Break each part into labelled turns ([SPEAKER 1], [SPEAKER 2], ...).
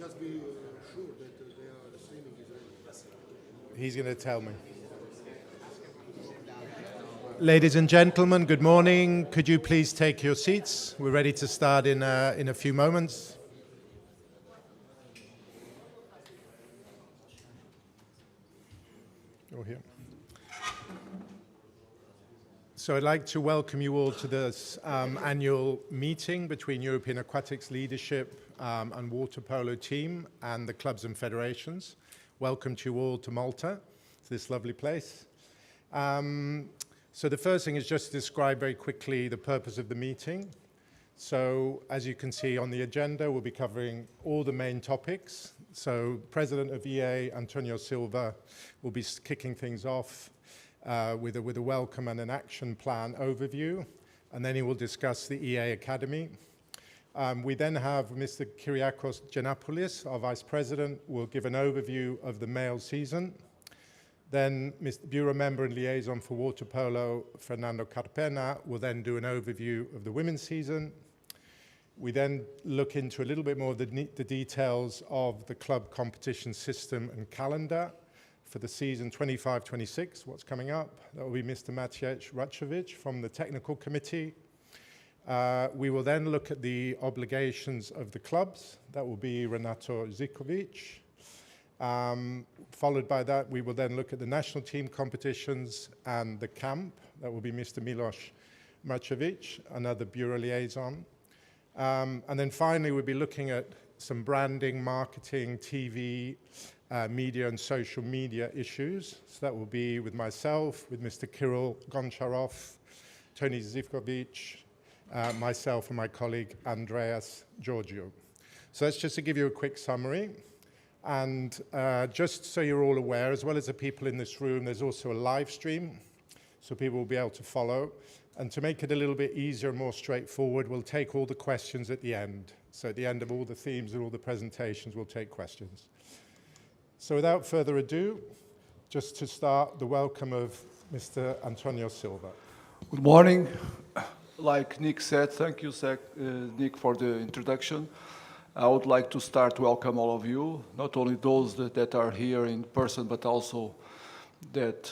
[SPEAKER 1] just be sure that they are streaming Israeli.
[SPEAKER 2] He's going to tell me. Ladies and gentlemen, good morning. Could you please take your seats? We're ready to start in a few moments. You're here. So I'd like to welcome you all to this annual meeting between European Aquatics leadership and water polo team and the clubs and federations. Welcome to you all to Malta, to this lovely place. So the first thing is just to describe very quickly the purpose of the meeting. So as you can see on the agenda, we'll be covering all the main topics. So President of EA, Antonio Silva, will be kicking things off with a welcome and an action plan overview, and then he will discuss the EA Academy. We then have Mr. Kyriakos Giannopoulos, our Vice President, will give an overview of the male season. Then Mr. Bureau Member and Liaison for Water Polo, Fernando Carpena, will then do an overview of the women's season. We then look into a little bit more of the details of the club competition system and calendar for the season 25-26, what's coming up. That will be Mr. Maciej Raczewicz from the technical committee. We will then look at the obligations of the clubs. That will be Renato Zikovic. Followed by that, we will then look at the national team competitions and the camp. That will be Mr. Milos Marcevic, another bureau liaison. And then finally, we'll be looking at some branding, marketing, TV, media and social media issues. So that will be with myself, with Mr. Kirill Goncharov, Tony Zivkovic, myself and my colleague Andreas Georgiou. So that's just to give you a quick summary. And just so you're all aware, as well as the people in this room, there's also a live stream, so people will be able to follow. And to make it a little bit easier and more straightforward, we'll take all the questions at the end. So at the end of all the themes and all the presentations, we'll take questions. So without further ado, just to start, the welcome of Mr. Antonio Silva.
[SPEAKER 3] Good morning. Like Nick said, thank you, Nick, for the introduction. I would like to start to welcome all of you, not only those that are here in person, but also that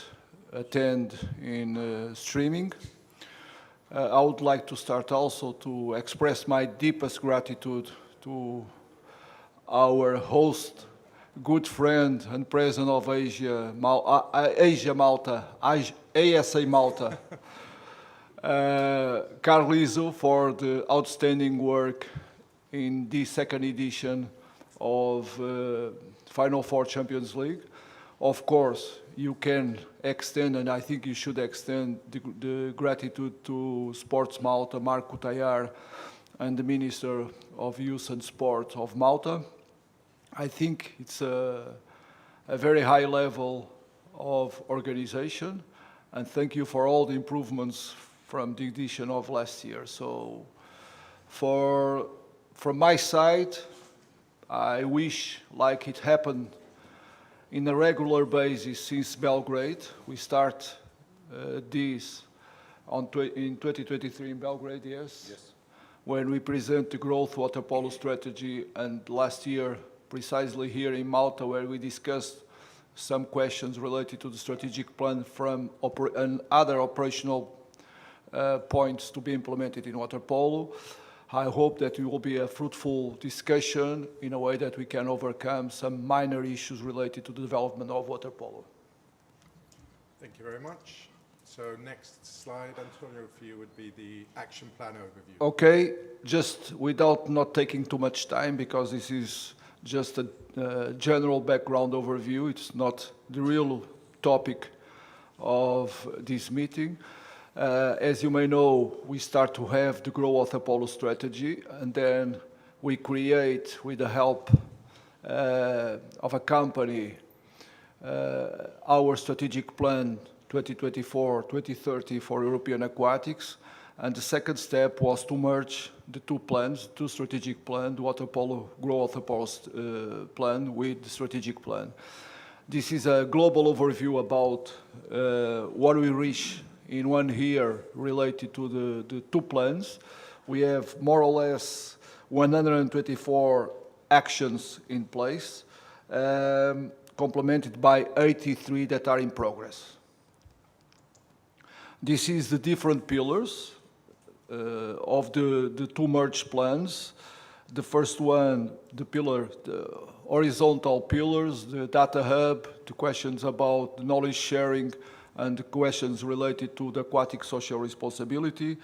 [SPEAKER 3] attend in streaming. I would like to start also to express my deepest gratitude to our host, good friend and president of ASA Malta, Carlizo, for the outstanding work in the second edition of Final Four Champions League. Of course, you can extend, and I think you should extend, the gratitude to Sports Malta, Marco Tayar, and the Minister of Youth and Sport of Malta. I think it's a very high level of organization, and thank you for all the improvements from the edition of last year. So from my side, I wish, like it happened in a regular basis since Belgrade. We start this in 2023 in Belgrade, yes? When we present the growth water polo strategy, and last year, precisely here in Malta, where we discussed some questions related to the strategic plan and other operational points to be implemented in water polo. I hope that it will be a fruitful discussion in a way that we can overcome some minor issues related to the development of water polo.
[SPEAKER 2] Thank you very much. So next slide, Antonio, for you would be the action plan overview.
[SPEAKER 3] Okay, just without not taking too much time, because this is just a general background overview. It's not the real topic of this meeting. As you may know, we start to have the Grow Water Polo strategy, and then we create, with the help of a company, our strategic plan 2024-2030 for European Aquatics. And the second step was to merge the two plans, two strategic plans, the Water Polo, Grow Water Polo plan with the strategic plan. This is a global overview about what we reach in 1 year related to the two plans. We have more or less 124 actions in place, complemented by 83 that are in progress. This is the different pillars of the two merged plans. The first one, the horizontal pillars, the data hub, the questions about knowledge sharing, and the questions related to the aquatic social responsibility.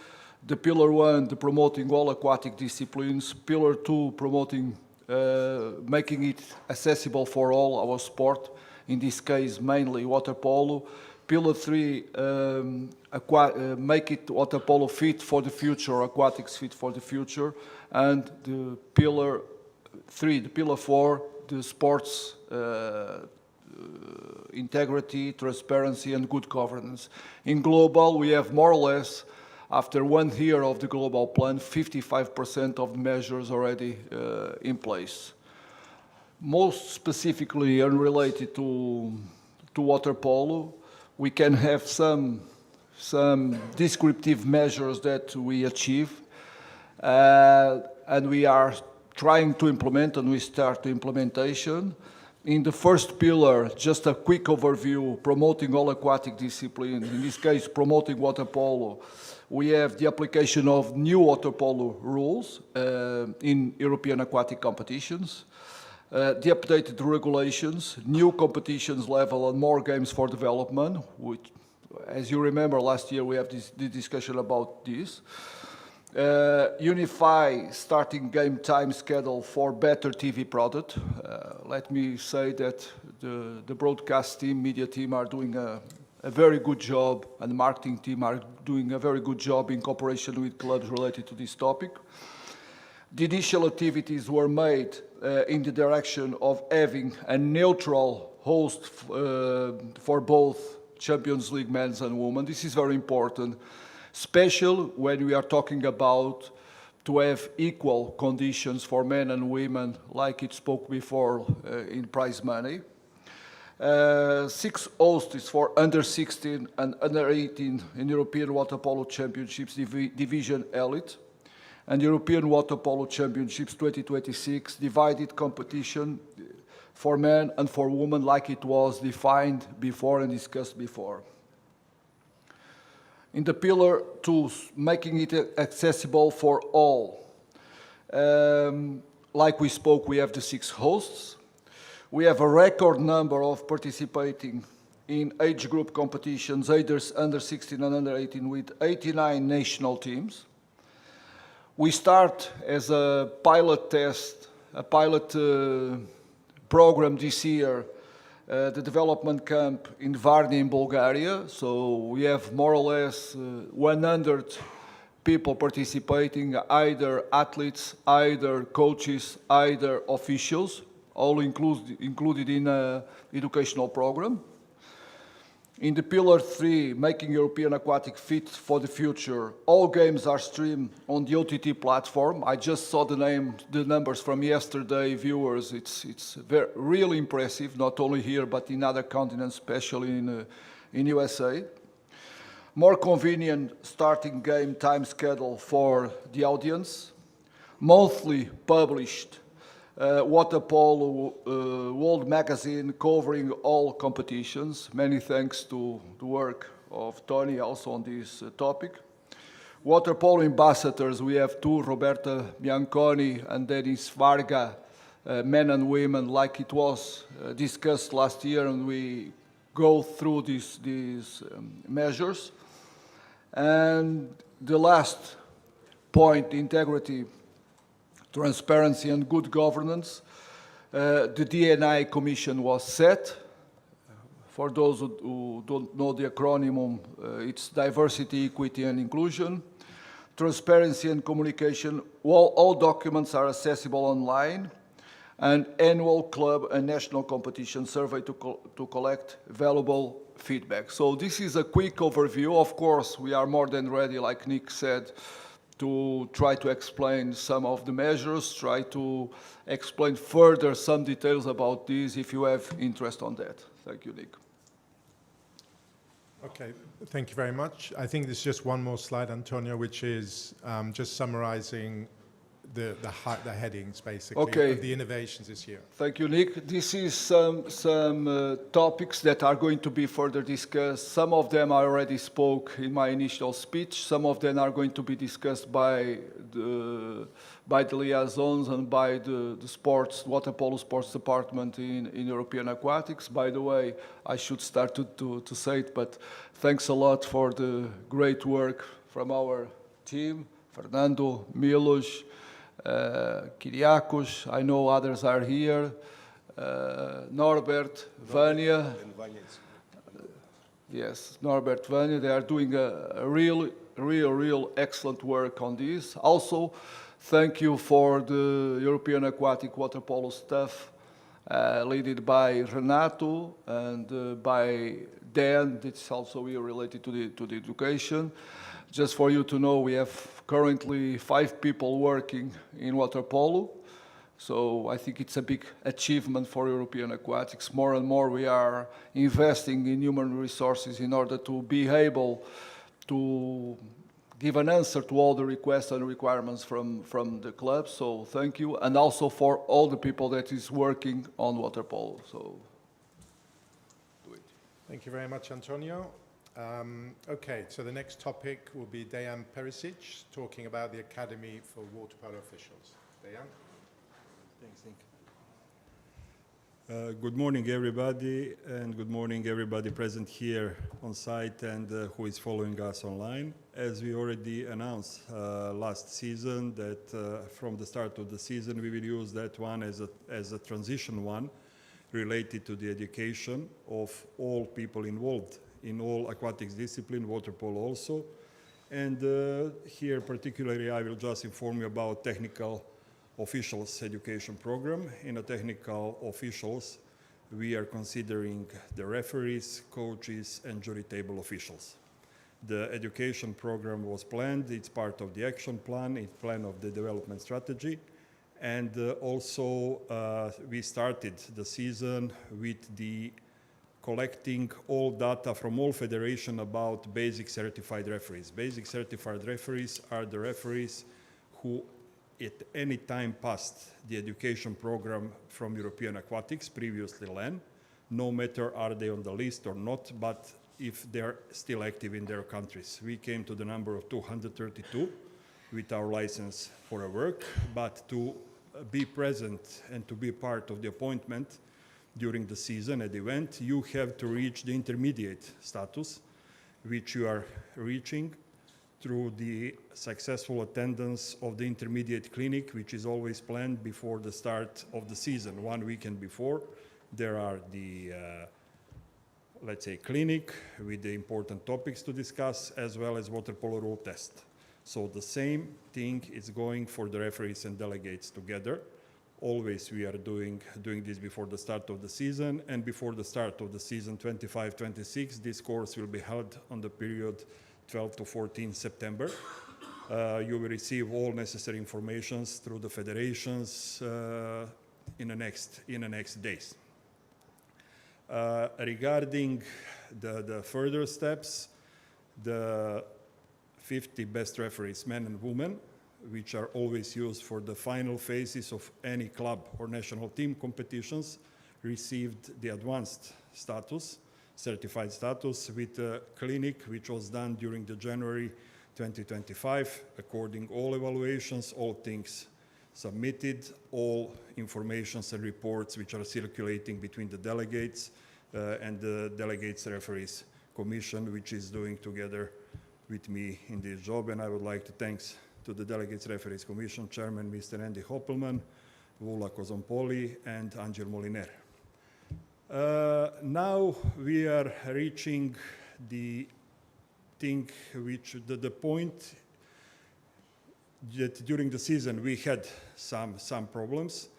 [SPEAKER 3] The pillar one, the promoting all aquatic disciplines. Pillar two, promoting, making it accessible for all our sport, in this case mainly water polo. Pillar three, make it water polo fit for the future, aquatics fit for the future. And the pillar three, the pillar four, the sports integrity, transparency, and good governance. In global, we have more or less, after 1 year of the global plan, 55% of the measures already in place. Most specifically unrelated to water polo, we can have some descriptive measures that we achieve, and we are trying to implement, and we start the implementation. In the first pillar, just a quick overview, promoting all aquatic disciplines, in this case promoting water polo. We have the application of new water polo rules in European aquatic competitions, the updated regulations, new competitions level, and more games for development, which, as you remember, last year we have the discussion about this. Unify starting game time schedule for better TV product. Let me say that the broadcast team, media team are doing a very good job, and the marketing team are doing a very good job in cooperation with clubs related to this topic. The initial activities were made in the direction of having a neutral host for both Champions League men's and women. This is very important, especially when we are talking about to have equal conditions for men and women, like it spoke before in prize money. 6 hosts for under 16 and under 18 in European Water Polo Championships Division Elite and European Water Polo Championships 2026 divided competition for men and for women, like it was defined before and discussed before. In the pillar two, making it accessible for all. Like we spoke, we have the 6 hosts. We have a record number of participating in age group competitions, either under 16 and under 18, with 89 national teams. We start as a pilot test, a pilot program this year, the development camp in Varna in Bulgaria. So we have more or less 100 people participating, either athletes, either coaches, either officials, all included in an educational program. In the pillar 3, making European Aquatic fit for the future, all games are streamed on the OTT platform. I just saw the numbers from yesterday, viewers. It's really impressive, not only here, but in other continents, especially in USA. More convenient starting game time schedule for the audience. Monthly published Water Polo World Magazine covering all competitions. Many thanks to the work of Tony also on this topic. Water Polo ambassadors, we have 2, Roberta Bianconi and Denis Varga, men and women, like it was discussed last year, and we go through these measures. And the last point, integrity, transparency and good governance. The D&I Commission was set. For those who don't know the acronym, it's Diversity, Equity and Inclusion. Transparency and communication, all documents are accessible online. And annual club and national competition survey to collect valuable feedback. So this is a quick overview. Of course, we are more than ready, like Nick said, to try to explain some of the measures, try to explain further some details about this if you have interest on that. Thank you, Nick.
[SPEAKER 2] Okay, thank you very much. I think there's just one more slide, Antonio, which is just summarizing the headings, basically,
[SPEAKER 3] Okay.
[SPEAKER 2] of the innovations this year.
[SPEAKER 3] Thank you, Nick. This is some topics that are going to be further discussed. Some of them I already spoke in my initial speech. Some of them are going to be discussed by the liaisons and by the sports, water polo sports department in European Aquatics. By the way, I should start to say it, but thanks a lot for the great work from our team, Fernando, Milos, Kyriakos, I know others are here, Norbert, Vanya. Yes, Norbert, Vanya, they are doing a real excellent work on this. Also, thank you for the European Aquatic Water Polo staff, led by Renato and by Dan, that's also here related to the education. Just for you to know, we have currently 5 people working in water polo. So I think it's a big achievement for European Aquatics. More and more we are investing in human resources in order to be able to give an answer to all the requests and requirements from the club. So thank you. And also for all the people that is working on water polo. So do it.
[SPEAKER 2] Thank you very much, Antonio. Okay, so the next topic will be Dejan Perisic, talking about the Academy for Water Polo Officials. Dejan?
[SPEAKER 4] Thanks, Nick. Good morning, everybody, and good morning, everybody present here on site and who is following us online. As we already announced last season, that from the start of the season, we will use that one as a transition one related to the education of all people involved in all aquatics discipline, water polo also. And here particularly I will just inform you about technical officials education program. In a technical officials, we are considering the referees, coaches, and jury table officials. The education program was planned, it's part of the action plan, it's plan of the development strategy. And also we started the season with the collecting all data from all federations about basic certified referees. Basic certified referees are the referees who at any time passed the education program from European Aquatics, previously LAN, no matter are they on the list or not, but if they're still active in their countries. We came to the number of 232 with our license for a work, but to be present and to be part of the appointment during the season at the event, you have to reach the intermediate status, which you are reaching through the successful attendance of the intermediate clinic, which is always planned before the start of the season. 1 weekend before, there are the, let's say, clinic with the important topics to discuss, as well as water polo rule test. So the same thing is going for the referees and delegates together. Always we are doing this before the start of the season, and before the start of the season 25-26, this course will be held on the period 12 to 14 September. You will receive all necessary informations through the federations in the next days. Regarding the further steps, the 50 best referees, men and women, which are always used for the final phases of any club or national team competitions, received the advanced status, certified status, with a clinic which was done during the January 2025, according all evaluations, all things submitted, all informations and reports which are circulating between the delegates and the delegates referees commission, which is doing together with me in this job. And I would like to thank to the Delegates Referees Commission Chairman, Mr. Andy Hoppelman, Vula Kozompoli, and Angel Moliner. Now we are reaching the thing which, the point that during the season we had some problems,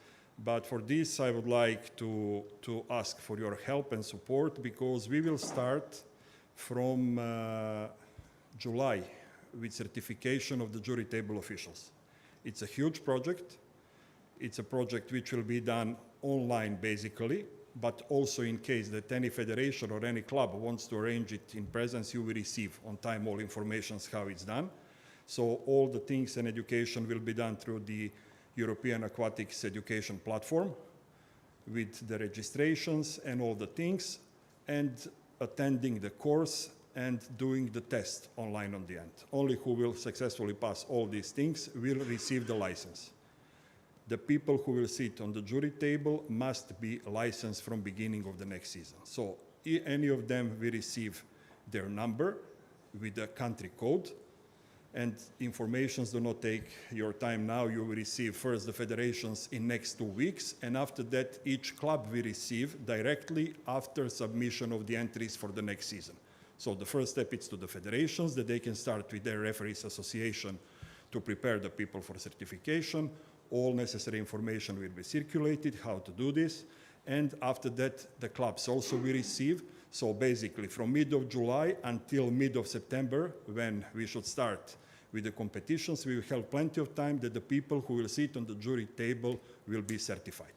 [SPEAKER 4] but for this I would like to ask for your help and support, because we will start from July with certification of the jury table officials. It's a huge project. It's a project which will be done online basically, but also in case that any federation or any club wants to arrange it in presence, you will receive on time all information how it's done. So all the things and education will be done through the European Aquatics education platform with the registrations and all the things, and attending the course and doing the test online on the end. Only who will successfully pass all these things will receive the license. The people who will sit on the jury table must be licensed from beginning of the next season. So any of them will receive their number with the country code, and informations do not take your time now. You will receive first the federations in next 2 weeks, and after that each club will receive directly after submission of the entries for the next season. So the first step is to the federations, that they can start with their referees association to prepare the people for certification. All necessary information will be circulated, how to do this, and after that the clubs also will receive. So basically from mid of July until mid of September, when we should start with the competitions, we will have plenty of time that the people who will sit on the jury table will be certified.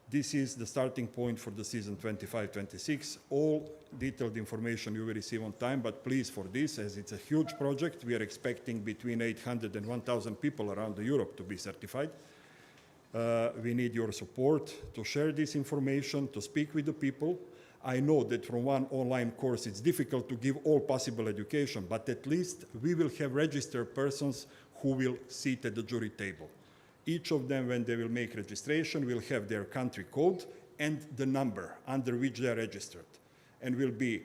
[SPEAKER 4] This is the starting point for the season 25-26. All detailed information you will receive on time, but please, for this, as it's a huge project, we are expecting between 800 and 1,000 people around Europe to be certified. We need your support to share this information, to speak with the people. I know that from one online course it's difficult to give all possible education, but at least we will have registered persons who will sit at the jury table. Each of them, when they will make registration, will have their country code and the number under which they are registered, and will be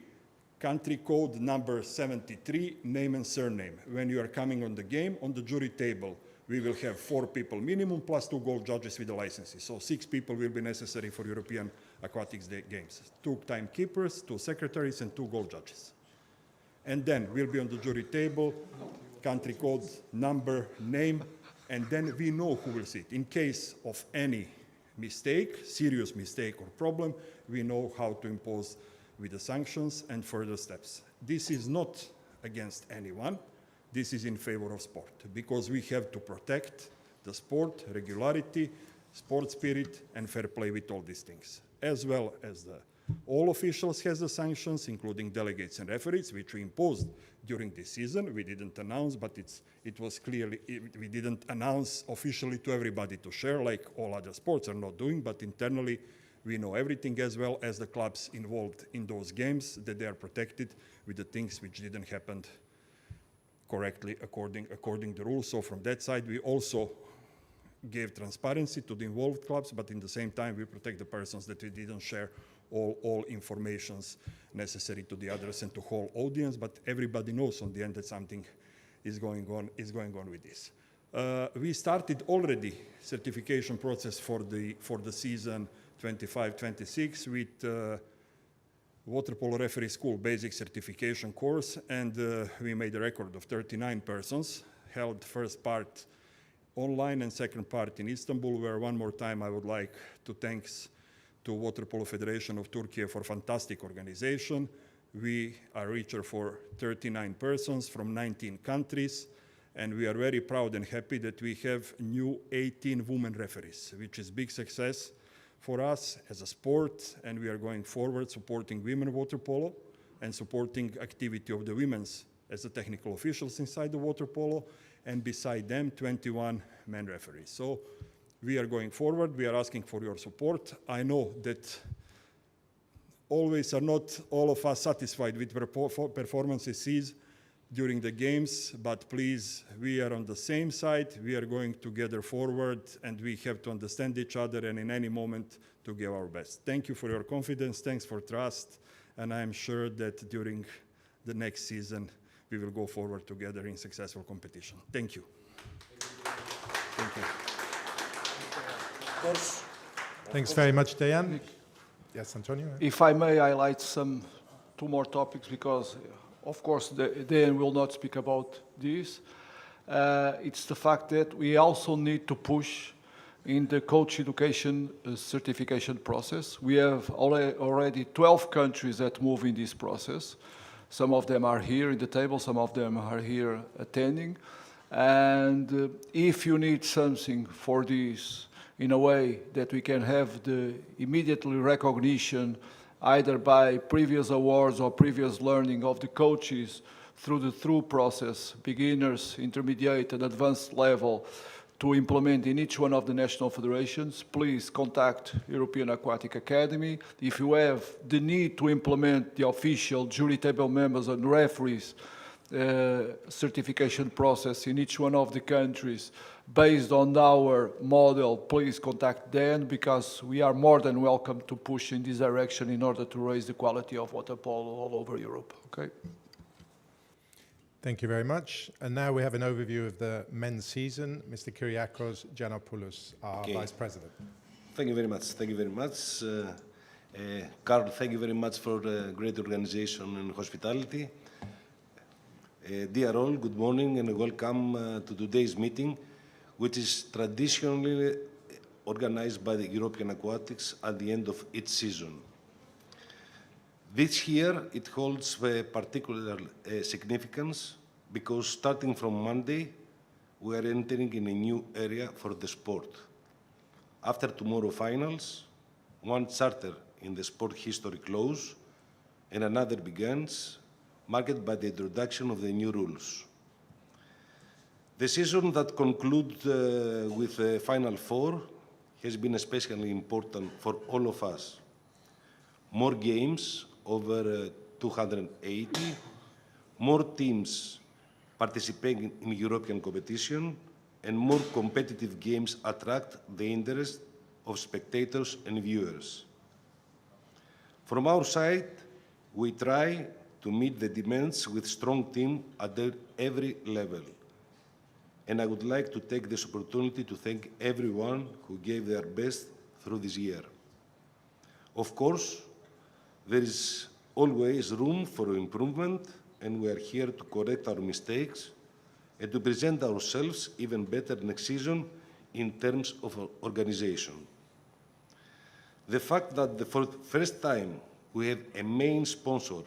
[SPEAKER 4] country code number 73, name and surname. When you are coming on the game, on the jury table, we will have 4 people minimum plus 2 goal judges with the licenses. So 6 people will be necessary for European Aquatics Games. 2 timekeepers, 2 secretaries, and 2 goal judges. And then we'll be on the jury table, country code, number, name, and then we know who will sit. In case of any mistake, serious mistake or problem, we know how to impose with the sanctions and further steps. This is not against anyone. This is in favor of sport, because we have to protect the sport, regularity, sport spirit, and fair play with all these things. As well as all officials has the sanctions, including delegates and referees, which we imposed during this season. We didn't announce, but it was clearly, we didn't announce officially to everybody to share, like all other sports are not doing, but internally we know everything, as well as the clubs involved in those games, that they are protected with the things which didn't happen correctly according to the rules. So from that side, we also gave transparency to the involved clubs, but in the same time, we protect the persons that we didn't share all informations necessary to the others and to whole audience. But everybody knows on the end that something is going on with this. We started already certification process for the season 25-26 with Water Polo Referee School basic certification course, and we made a record of 39 persons, held first part online and second part in Istanbul, where one more time I would like to thanks to Water Polo Federation of Turkey for fantastic organization. We are reacher for 39 persons from 19 countries, and we are very proud and happy that we have new 18 women referees, which is big success for us as a sport, and we are going forward supporting women water polo and supporting activity of the women's as the technical officials inside the water polo, and beside them 21 men referees. So we are going forward. We are asking for your support. I know that always are not all of us satisfied with performances during the games, but please, we are on the same side. We are going together forward, and we have to understand each other, and in any moment to give our best. Thank you for your confidence. Thanks for trust, and I am sure that during the next season we will go forward together in successful competition. Thank you. Thank you.
[SPEAKER 2] Thanks very much, Dejan. Yes, Antonio?
[SPEAKER 3] If I may highlight two more topics, because of course Dan will not speak about this. It's the fact that we also need to push in the coach education certification process. We have already 12 countries that move in this process. Some of them are here in the table, some of them are here attending. And if you need something for this in a way that we can have the immediately recognition either by previous awards or previous learning of the coaches through the through process, beginners, intermediate, and advanced level, to implement in each one of the national federations, please contact European Aquatic Academy. If you have the need to implement the official jury table members and referees certification process in each one of the countries based on our model, please contact them, because we are more than welcome to push in this direction in order to raise the quality of water polo all over Europe. Okay.
[SPEAKER 2] Thank you very much. And now we have an overview of the men's season. Mr. Kyriakos Giannopoulos, our Vice President.
[SPEAKER 5] Thank you very much. Thank you very much. Carl, thank you very much for great organization and hospitality. Dear all, good morning and welcome to today's meeting, which is traditionally organized by the European Aquatics at the end of each season. This year, it holds particular significance because starting from Monday, we are entering in a new area for the sport. After tomorrow finals, one chapter in the sport history close and another begins, marked by the introduction of the new rules. The season that concludes with the Final Four has been especially important for all of us. More games, over 280, more teams participating in European competition, and more competitive games attract the interest of spectators and viewers. From our side, we try to meet the demands with strong team at every level. And I would like to take this opportunity to thank everyone who gave their best through this year. Of course, there is always room for improvement, and we are here to correct our mistakes and to present ourselves even better next season in terms of organization. The fact that for the first time we have a main sponsor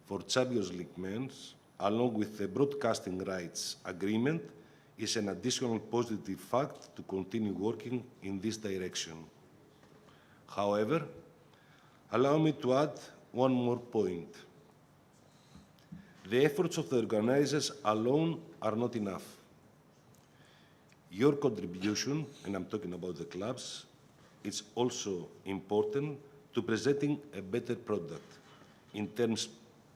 [SPEAKER 5] for Champions League Men's, along with the broadcasting rights agreement, is an additional positive fact to continue working in this direction. However, allow me to add one more point. The efforts of the organizers alone are not enough. Your contribution, and I'm talking about the clubs, is also important to presenting a better product in terms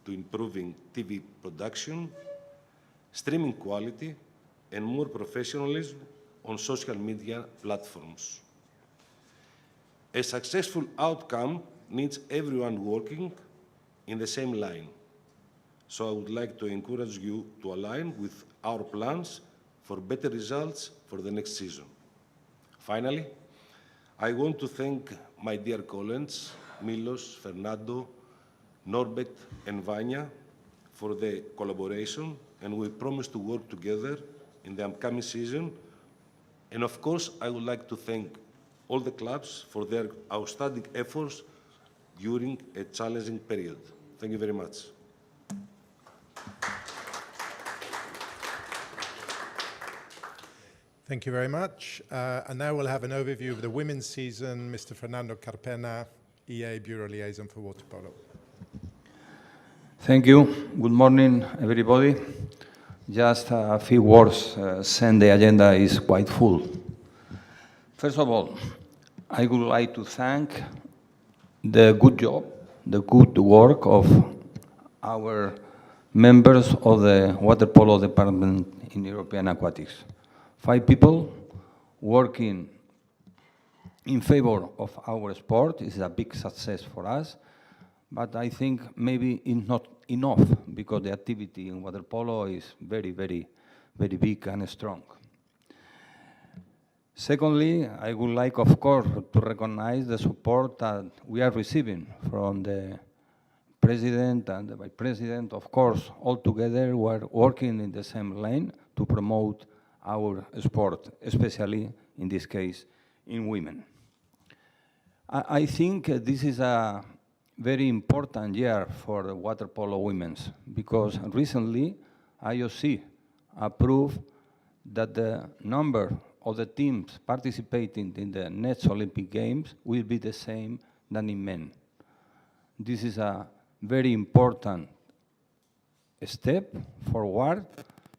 [SPEAKER 5] to improving TV production, streaming quality, and more professionalism on social media platforms. A successful outcome needs everyone working in the same line. So I would like to encourage you to align with our plans for better results for the next season. Finally, I want to thank my dear colleagues, Milos, Fernando, Norbert, and Vanya, for the collaboration, and we promise to work together in the upcoming season. And of course, I would like to thank all the clubs for their outstanding efforts during a challenging period. Thank you very much.
[SPEAKER 2] Thank you very much. And now we'll have an overview of the women's season. Mr. Fernando Carpena, EA Bureau Liaison for Water Polo.
[SPEAKER 6] Thank you. Good morning, everybody. Just a few words, since the agenda is quite full. First of all, I would like to thank the good job, the good work of our members of the Water Polo Department in European Aquatics. 5 people working in favor of our sport is a big success for us, but I think maybe it's not enough because the activity in water polo is very, very, very big and strong. Secondly, I would like, of course, to recognize the support that we are receiving from the President and the Vice President. Of course, all together we are working in the same lane to promote our sport, especially in this case in women. I think this is a very important year for the water polo women's because recently IOC approved that the number of the teams participating in the next Olympic Games will be the same than in men. This is a very important step forward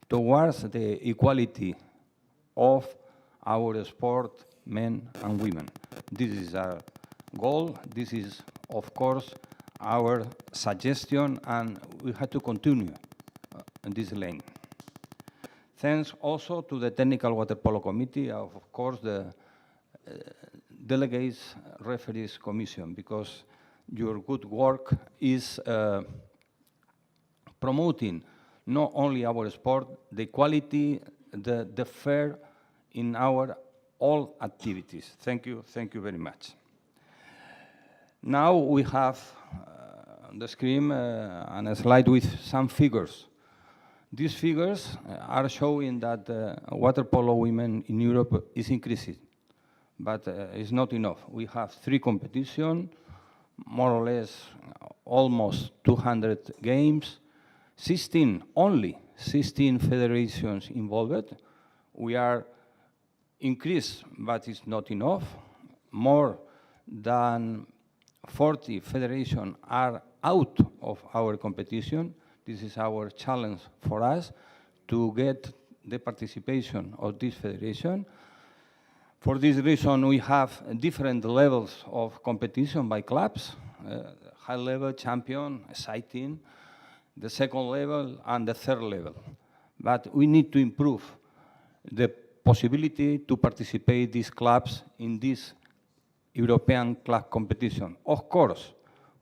[SPEAKER 6] towards the equality of our sport, men and women. This is our goal. This is, of course, our suggestion, and we have to continue in this lane. Thanks also to the Technical Water Polo Committee, of course, the Delegates Referees Commission, because your good work is promoting not only our sport, the quality, the fair in our all activities. Thank you very much. Now we have on the screen a slide with some figures. These figures are showing that water polo women in Europe is increasing, but it's not enough. We have 3 competitions, more or less almost 200 games, only 16 federations involved. We are increased, but it's not enough. More than 40 federations are out of our competition. This is our challenge for us to get the participation of this federation. For this reason, we have different levels of competition by clubs, high level, champion, exciting, the second level, and the third level. But we need to improve the possibility to participate these clubs in this European club competition. Of course,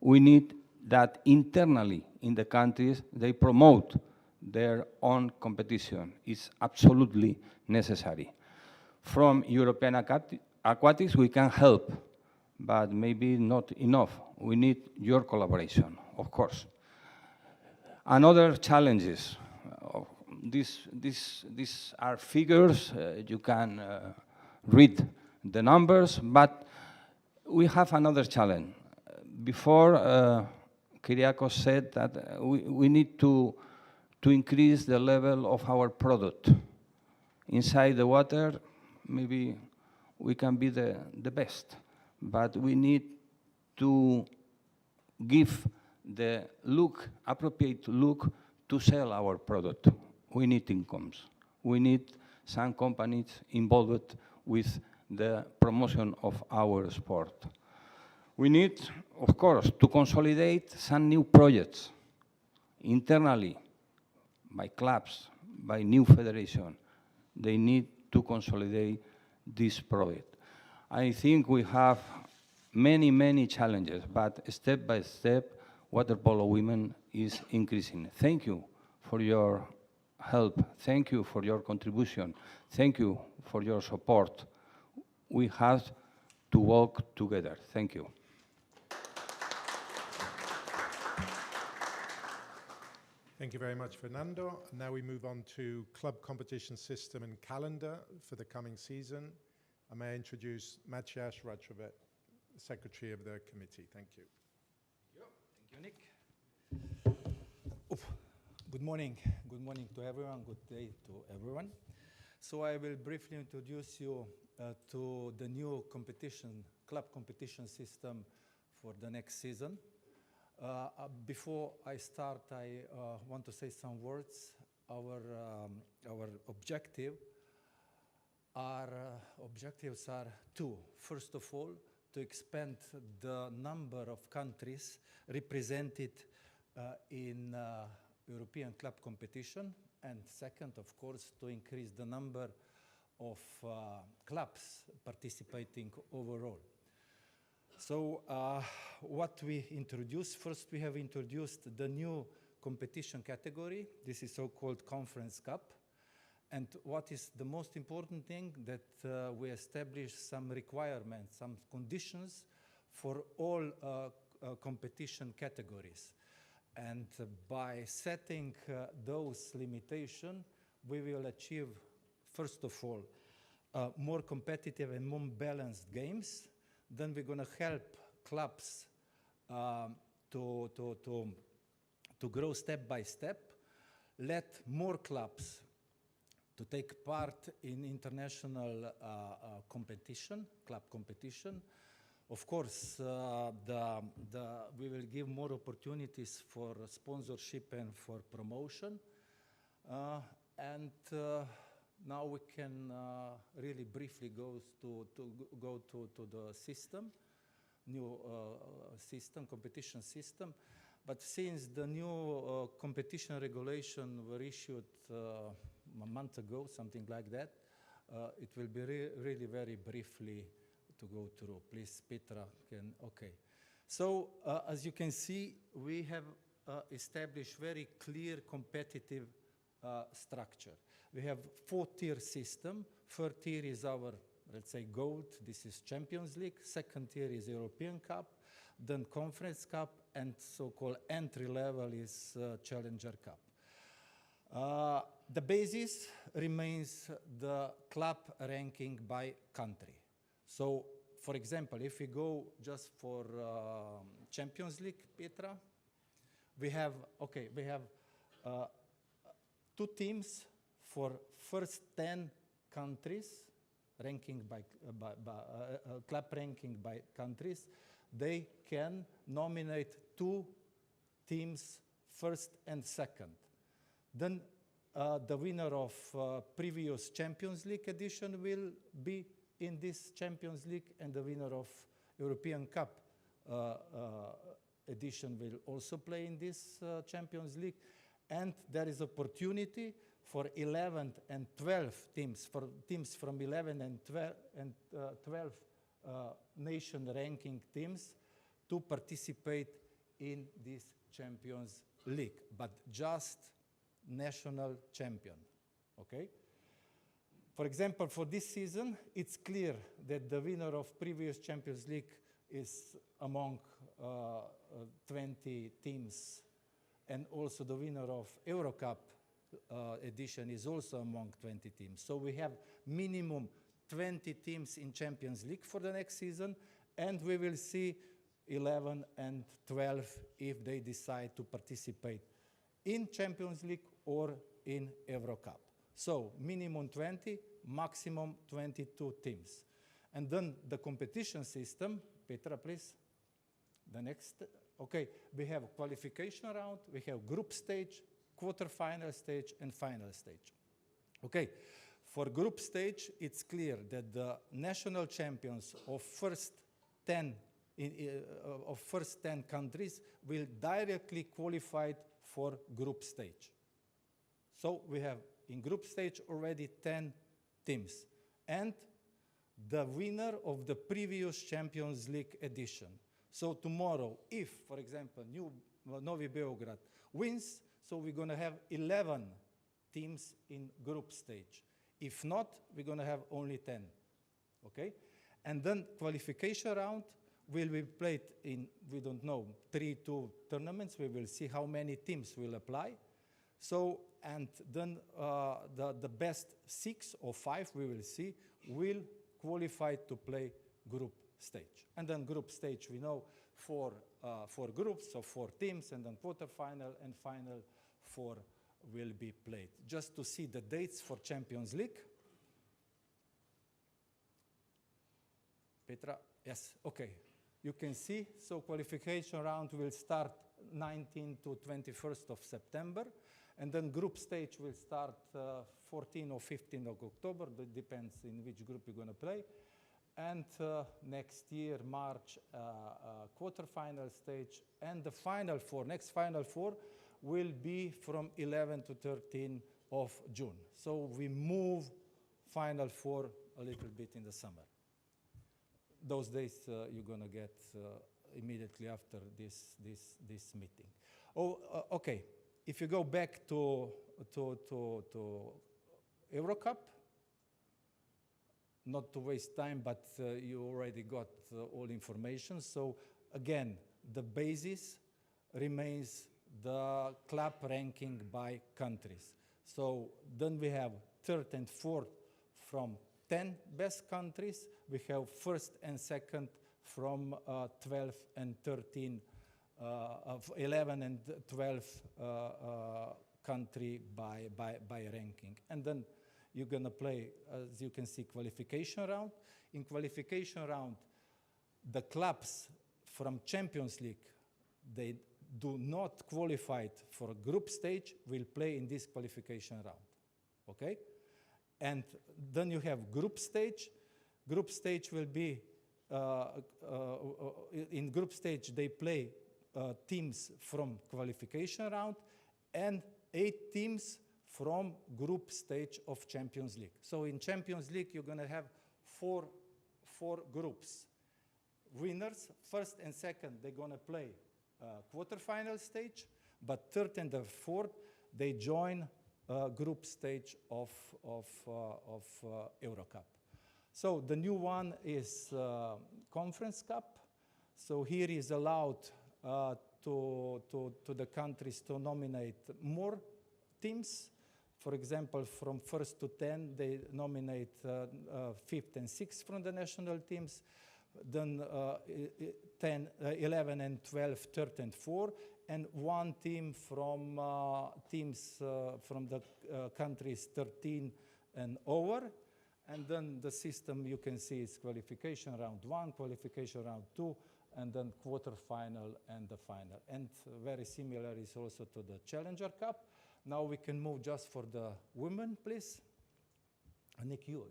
[SPEAKER 6] we need that internally in the countries they promote their own competition. It's absolutely necessary. From European Aquatics, we can help, but maybe not enough. We need your collaboration, of course. Another challenges. These are figures. You can read the numbers, but we have another challenge. Before, Kyriakos said that we need to increase the level of our product. Inside the water, maybe we can be the best, but we need to give the appropriate look to sell our product. We need incomes. We need some companies involved with the promotion of our sport. We need, of course, to consolidate some new projects internally by clubs, by new federation. They need to consolidate this project. I think we have many, many challenges, but step by step, water polo women is increasing. Thank you for your help. Thank you for your contribution. Thank you for your support. We have to work together. Thank you.
[SPEAKER 2] Thank you very much, Fernando. Now we move on to club competition system and calendar for the coming season. I may introduce Maciej Ratrovet, Secretary of the Committee. Thank you.
[SPEAKER 7] Thank you, Nick. Good morning. Good morning to everyone. Good day to everyone. So I will briefly introduce you to the new club competition system for the next season. Before I start, I want to say some words. Our objectives are 2. First of all, to expand the number of countries represented in European club competition, and second, of course, to increase the number of clubs participating overall. So what we introduced, first we have introduced the new competition category. This is so-called Conference Cup. And what is the most important thing, that we established some requirements, some conditions for all competition categories. And by setting those limitations, we will achieve, first of all, more competitive and more balanced games. Then we're going to help clubs to grow step by step, let more clubs to take part in international competition, club competition. Of course, we will give more opportunities for sponsorship and for promotion. And now we can really briefly go to the system, new system, competition system. But since the new competition regulation were issued a month ago, something like that, it will be really very briefly to go through. Please, Petra, can, okay. So as you can see, we have established very clear competitive structure. We have 4-tier system. First tier is our, let's say, gold. This is Champions League. Second tier is European Cup, then Conference Cup, and so-called entry level is Challenger Cup. The basis remains the club ranking by country. So, for example, if we go just for Champions League, Petra, we have 2 teams for first 10 countries, ranking by club ranking by countries. They can nominate 2 teams, first and second. Then the winner of previous Champions League edition will be in this Champions League, and the winner of European Cup edition will also play in this Champions League. And there is opportunity for 11 and 12 teams, for teams from 11 and 12 nation ranking teams to participate in this Champions League, but just national champion, okay? For example, for this season, it's clear that the winner of previous Champions League is among 20 teams, and also the winner of Eurocup edition is also among 20 teams. So we have minimum 20 teams in Champions League for the next season, and we will see 11 and 12 if they decide to participate in Champions League or in Eurocup. So minimum 20, maximum 22 teams. And then the competition system, Petra, please, the next. Okay, we have qualification round, we have group stage, quarterfinal stage, and final stage. Okay, for group stage, it's clear that the national champions of first 10 countries will directly qualify for group stage. So we have in group stage already 10 teams, and the winner of the previous Champions League edition. So tomorrow, if, for example, Novi Beograd wins, so we're going to have 11 teams in group stage. If not, we're going to have only 10, okay? And then qualification round will be played in, we don't know, 3-2 tournaments. We will see how many teams will apply. So, and then the best 6 or 5, we will see, will qualify to play group stage. And then group stage, we know, 4 groups of 4 teams, and then quarterfinal and final 4 will be played. Just to see the dates for Champions League. Petra, yes, okay. You can see, so qualification round will start 19 to 21st of September, and then group stage will start 14 or 15 of October, that depends in which group you're going to play. And next year, March, quarterfinal stage, and the final 4, next final 4 will be from 11 to 13 of June. So we move final 4 a little bit in the summer. Those days you're going to get immediately after this meeting. Oh, okay. If you go back to Eurocup, not to waste time, but you already got all information. So again, the basis remains the club ranking by countries. So then we have third and fourth from 10 best countries. We have first and second from 12 and 13, of 11 and 12 country by ranking. And then you're going to play, as you can see, qualification round. In qualification round, the clubs from Champions League, they do not qualify for group stage, will play in this qualification round, okay? And then you have group stage. Group stage will be, in group stage they play teams from qualification round and 8 teams from group stage of Champions League. So in Champions League, you're gonna have four groups. Winners, first and second, they're gonna play quarterfinal stage, but third and the fourth, they join group stage of Euro Cup. So the new one is Conference Cup. So here is allowed to the countries to nominate more teams. For example, from 1st to 10, they nominate 5th and 6th from the national teams. Then 11 and 12, 3rd and 4th, and one team from from the countries 13 and over. And then the system you can see is qualification round 1, qualification round 2, and then quarterfinal and the final. And very similar is also to the Challenger Cup. Now we can move just for the women, please. Nick, you,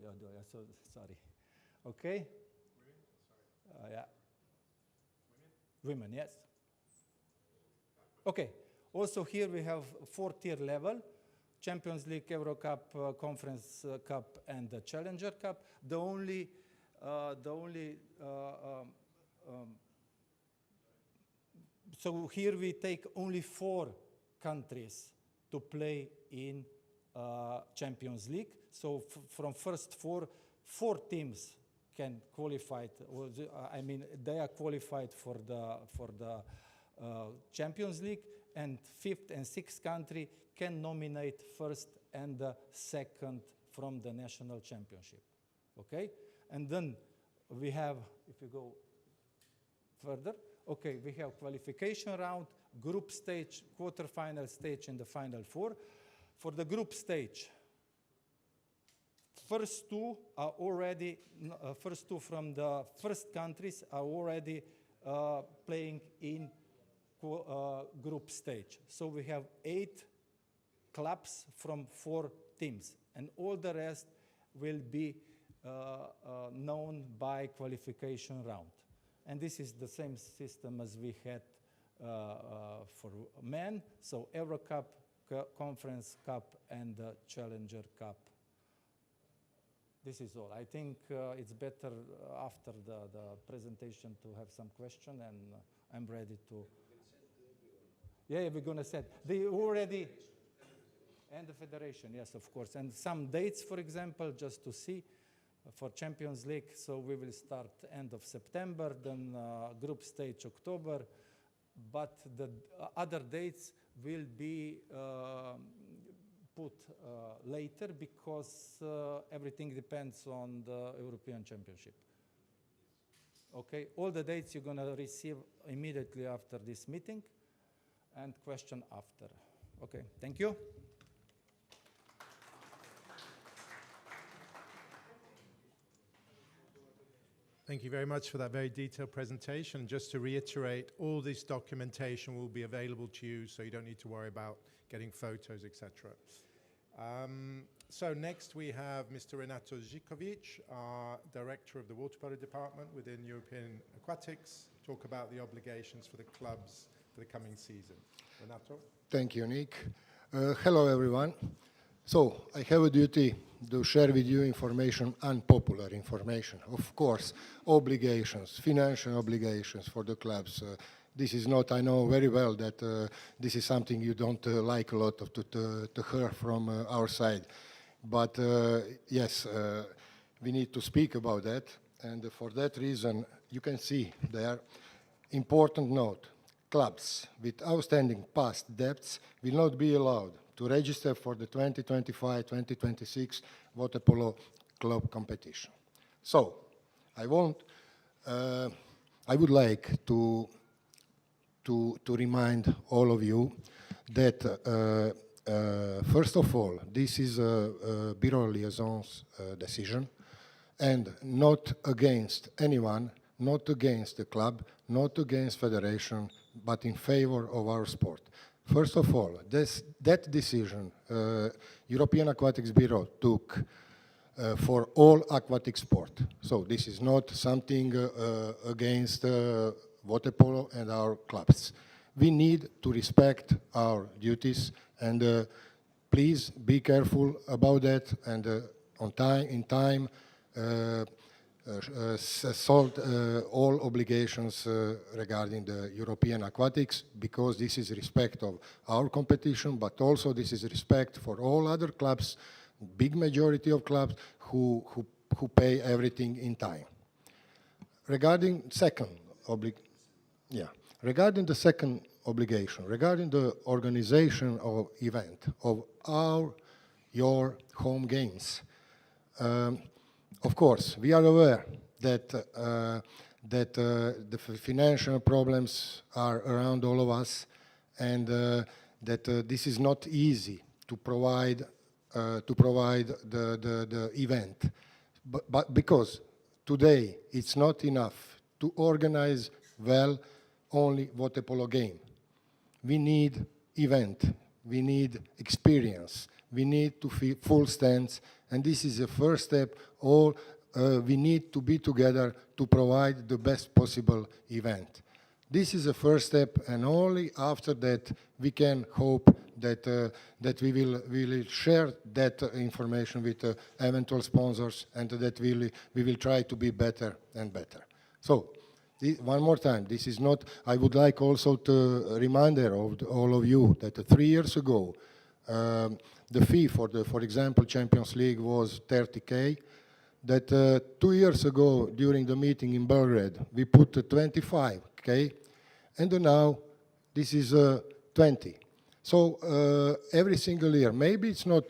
[SPEAKER 7] so sorry. Okay. Yeah. Women, yes. Okay. Also here we have 4-tier level: Champions League, Euro Cup, Conference Cup, and the Challenger Cup. So here we take only 4 countries to play in Champions League. So from first 4 teams can qualify. I mean, they are qualified for the Champions League, and 5th and 6th country can nominate first and the second from the national championship. Okay, and then we have, if you go further, okay, we have qualification round, group stage, quarterfinal stage, and the final 4. For the group stage, first 2 are already, first 2 from the first countries are already playing in group stage. So we have 8 clubs from 4 teams, and all the rest will be known by qualification round. And this is the same system as we had for men. So Euro Cup, Conference Cup, and the Challenger Cup. This is all. I think it's better after the presentation to have some question, and I'm ready to. Yeah, we're gonna set. They already, and the federation, yes, of course. And some dates, for example, just to see. For Champions League, so we will start end of September, then group stage October, but the other dates will be put later because everything depends on the European Championship. Okay, all the dates you're going to receive immediately after this meeting, and question after. Okay, thank you.
[SPEAKER 2] Thank you very much for that very detailed presentation. Just to reiterate, all this documentation will be available to you, so you don't need to worry about getting photos, etc. So next we have Mr. Renato Zikovic, our Director of the Water Polo Department within European Aquatics, talk about the obligations for the clubs for the coming season. Renato?
[SPEAKER 1] Thank you, Nick. Hello, everyone. So I have a duty to share with you information, unpopular information. Of course, obligations, financial obligations for the clubs. This is not, I know very well that this is something you don't like a lot of to hear from our side. But yes, we need to speak about that. And for that reason, you can see there, important note, clubs with outstanding past debts will not be allowed to register for the 2025-2026 water polo club competition. So, I would like to remind all of you that first of all, this is a Bureau Liaison's decision, and not against anyone, not against the club, not against federation, but in favor of our sport. First of all, that decision European Aquatics Bureau took for all aquatic sport. So this is not something against water polo and our clubs. We need to respect our duties, and please be careful about that, and in time solve all obligations regarding the European Aquatics, because this is respect of our competition, but also this is respect for all other clubs, big majority of clubs who pay everything in time. Regarding the second obligation, regarding the organization of event of your home games. Of course, we are aware that the financial problems are around all of us, and that this is not easy to provide the event, but because today it's not enough to organize well only water polo game. We need event, we need experience, we need to feel full stands, and this is the first step. We need to be together to provide the best possible event. This is the first step, and only after that we can hope that we will share that information with eventual sponsors, and that we will try to be better and better. So, one more time, this is not. I would like also to reminder of all of you that 3 years ago, the fee for example, Champions League was 30K. That 2 years ago, during the meeting in Belgrade, we put 25K, and now this is 20. So every single year, maybe it's not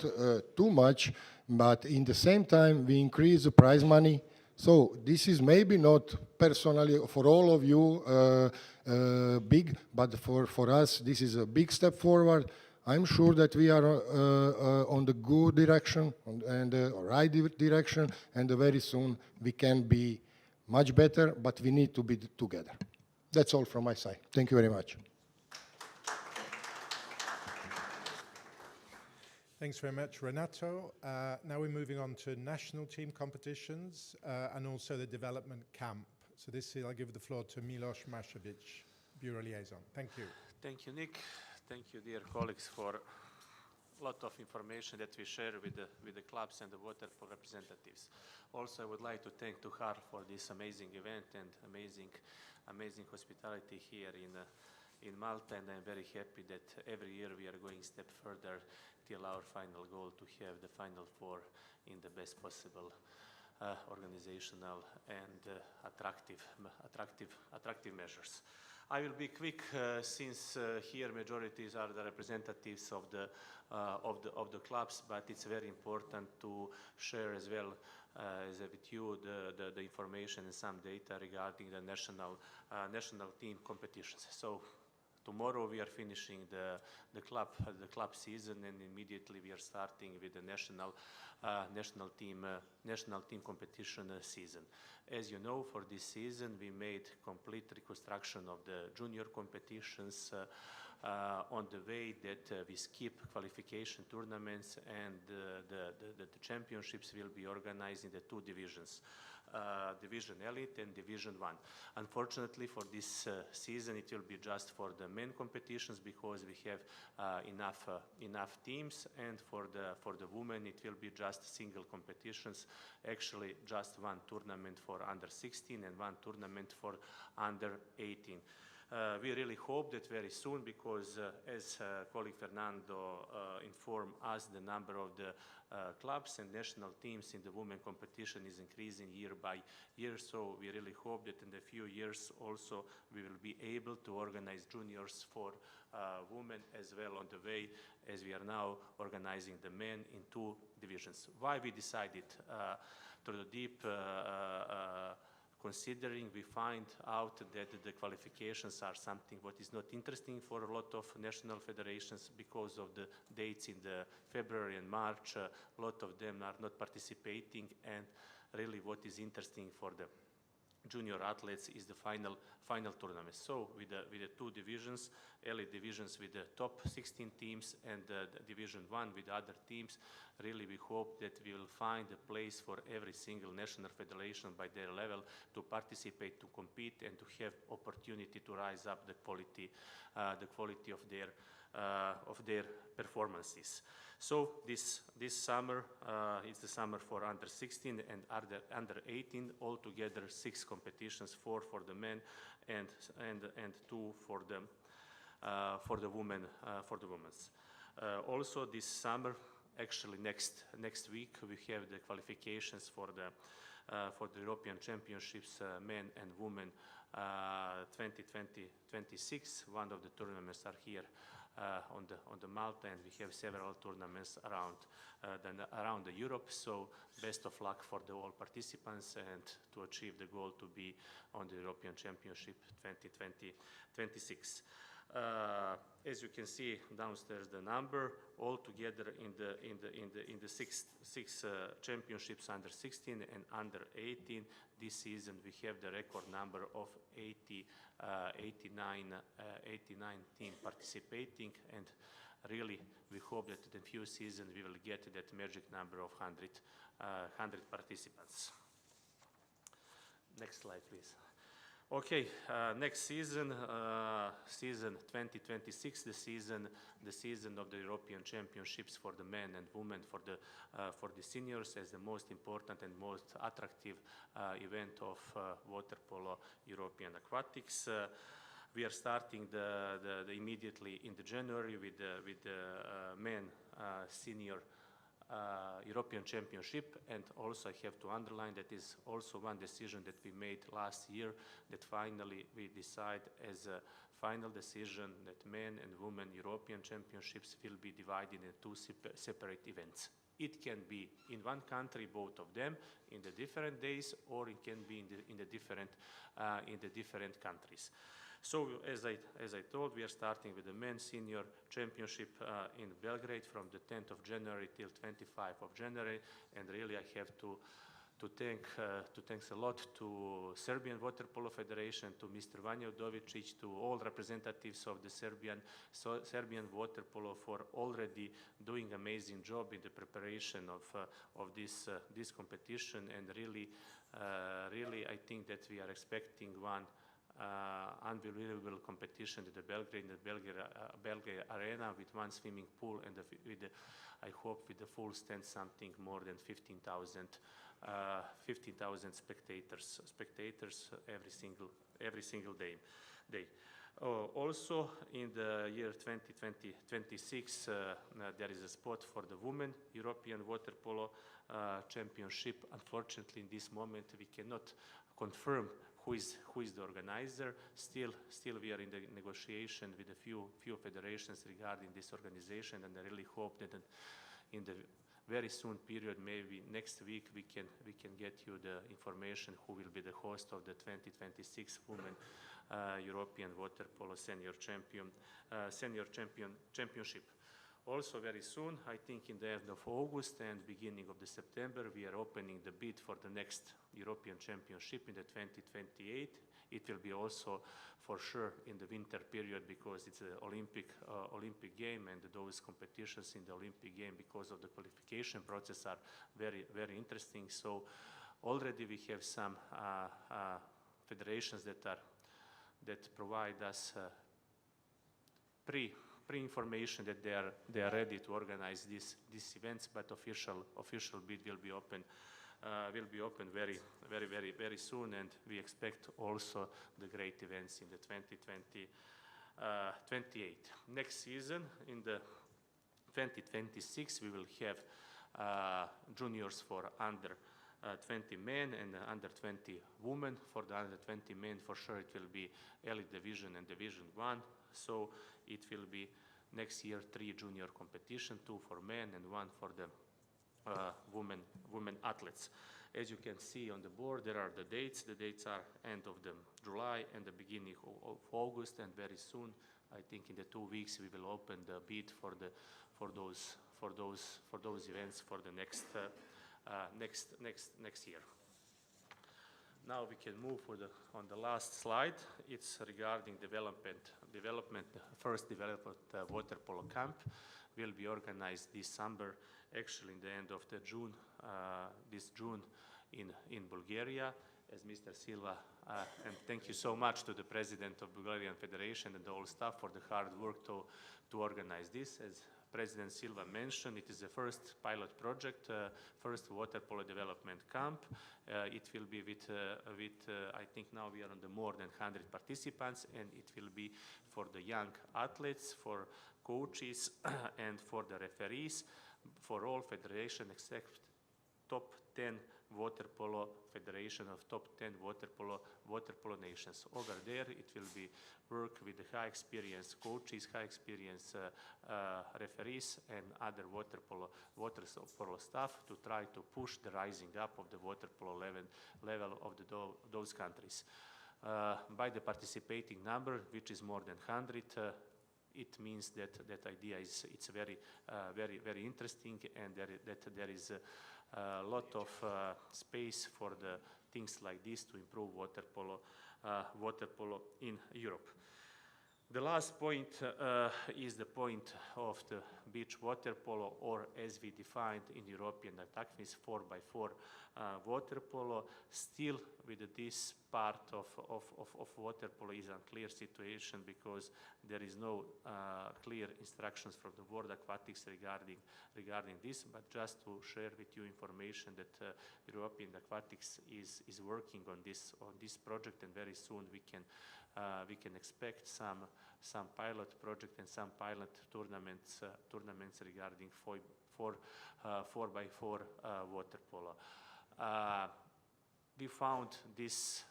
[SPEAKER 1] too much, but in the same time, we increase the prize money. So this is maybe not personally for all of you big, but for us, this is a big step forward. I'm sure that we are on the good direction and the right direction, and very soon we can be much better, but we need to be together. That's all from my side. Thank you very much.
[SPEAKER 2] Thanks very much, Renato. Now we're moving on to national team competitions and also the development camp. So I'll give the floor to Milos Mashevic, Bureau Liaison. Thank you.
[SPEAKER 8] Thank you, Nick. Thank you, dear colleagues, for a lot of information that we share with the clubs and the water polo representatives. Also, I would like to thank Tuhar for this amazing event and amazing hospitality here in Malta, and I'm very happy that every year we are going a step further till our final goal to have the Final Four in the best possible organizational and attractive measures. I will be quick since here majorities are the representatives of the clubs, but it's very important to share as well with you the information and some data regarding the national team competitions. So tomorrow we are finishing the club season, and immediately we are starting with the national team competition season. As you know, for this season we made complete reconstruction of the junior competitions on the way that we skip qualification tournaments, and the championships will be organized in the two divisions. Division Elite and Division 1. Unfortunately, for this season, it will be just for the men competitions because we have enough teams, and for the women, it will be just single competitions. Actually, just one tournament for under 16 and one tournament for under 18. We really hope that very soon, because as colleague Fernando informed us, the number of the clubs and national teams in the women competition is increasing year by year. So we really hope that in a few years also we will be able to organize juniors for women as well, on the way as we are now organizing the men in two divisions. Why we decided to the deep considering, we find out that the qualifications are something what is not interesting for a lot of national federations because of the dates in the February and March. A lot of them are not participating, and really what is interesting for the junior athletes is the final tournament. So with the two divisions, elite divisions with the top 16 teams and the Division 1 with other teams, really we hope that we will find a place for every single national federation by their level to participate, to compete, and to have opportunity to rise up the quality of their performances. So this summer is the summer for under 16 and under 18. Altogether 6 competitions: 4 for the men and 2 for the women. Also this summer, actually next week, we have the qualifications for the European Championships, men and women 2020-26. One of the tournaments are here on the Malta, and we have several tournaments around the Europe. So best of luck for all participants and to achieve the goal to be on the European Championship 2020-26. As you can see downstairs, the number altogether in the six championships under 16 and under 18 this season, we have the record number of 89 teams participating, and really we hope that in the few seasons we will get that magic number of 100 participants. Next slide, please. Okay, next season, season 2026, the season of the European Championships for the men and women for the seniors, as the most important and most attractive event of water polo European Aquatics. We are starting the immediately in the January with the men senior European Championship, and also I have to underline that is also one decision that we made last year, that finally we decide as a final decision that men and women European Championships will be divided into 2 separate events. It can be in one country, both of them, in the different days, or it can be in the different countries. So as I told, we are starting with the men's senior championship in Belgrade from the 10th of January till 25th of January, and really I have to thanks a lot to Serbian Water Polo Federation, to Mr. Vanja Udovicic, to all representatives of the Serbian Water Polo for already doing amazing job in the preparation of this competition, and really I think that we are expecting one unbelievable competition in the Belgrade arena with one swimming pool and I hope with the full stand something more than 15,000 spectators every single day. Also in the year 2026 there is a spot for the women European Water Polo Championship. Unfortunately, in this moment we cannot confirm who is the organizer. Still we are in the negotiation with a few federations regarding this organization, and I really hope that in the very soon period, maybe next week, we can get you the information who will be the host of the 2026 Women European Water Polo Senior Championship. Also very soon, I think in the end of August and beginning of the September, we are opening the bid for the next European Championship in the 2028. It will be also for sure in the winter period because it's an Olympic game, and those competitions in the Olympic game because of the qualification process are very, very interesting. So already we have some federations that provide us pre-information that they are ready to organize these events, but official bid will be open very, very, very, very soon, and we expect also the great events in the 2028. Next season, in the 2026, we will have juniors for under 20 men and under 20 women. For the under 20 men, for sure it will be elite division and division 1. So it will be next year 3 junior competition, 2 for men and 1 for the women athletes. As you can see on the board, there are the dates. The dates are end of the July and the beginning of August, and very soon, I think in the 2 weeks, we will open the bid for those events for the next year. Now we can move on the last slide. It's regarding development. First development water polo camp will be organized this summer, actually in the end of the June, this June in Bulgaria, as Mr. Silva, and thank you so much to the President of Bulgarian Federation and the whole staff for the hard work to organize this. As President Silva mentioned, it is the first pilot project, first water polo development camp. It will be with I think now we are on the more than 100 participants, and it will be for the young athletes, for coaches, and for the referees, for all federation except top 10 water polo federation of top 10 water polo nations. Over there, it will be work with the high experience coaches, high experience referees, and other water polo staff to try to push the rising up of the water polo level of those countries. By the participating number, which is more than 100, it means that that idea is very interesting, and that there is a lot of space for the things like this to improve water polo in Europe. The last point is the point of the beach water polo, or as we defined in European Aquatics, 4x4 water polo. Still, with this part of water polo is unclear situation, because there is no clear instructions from the World Aquatics regarding this. But just to share with you information that European Aquatics is working on this project, and very soon we can expect some pilot project and some pilot tournaments regarding 4x4 water polo. We found this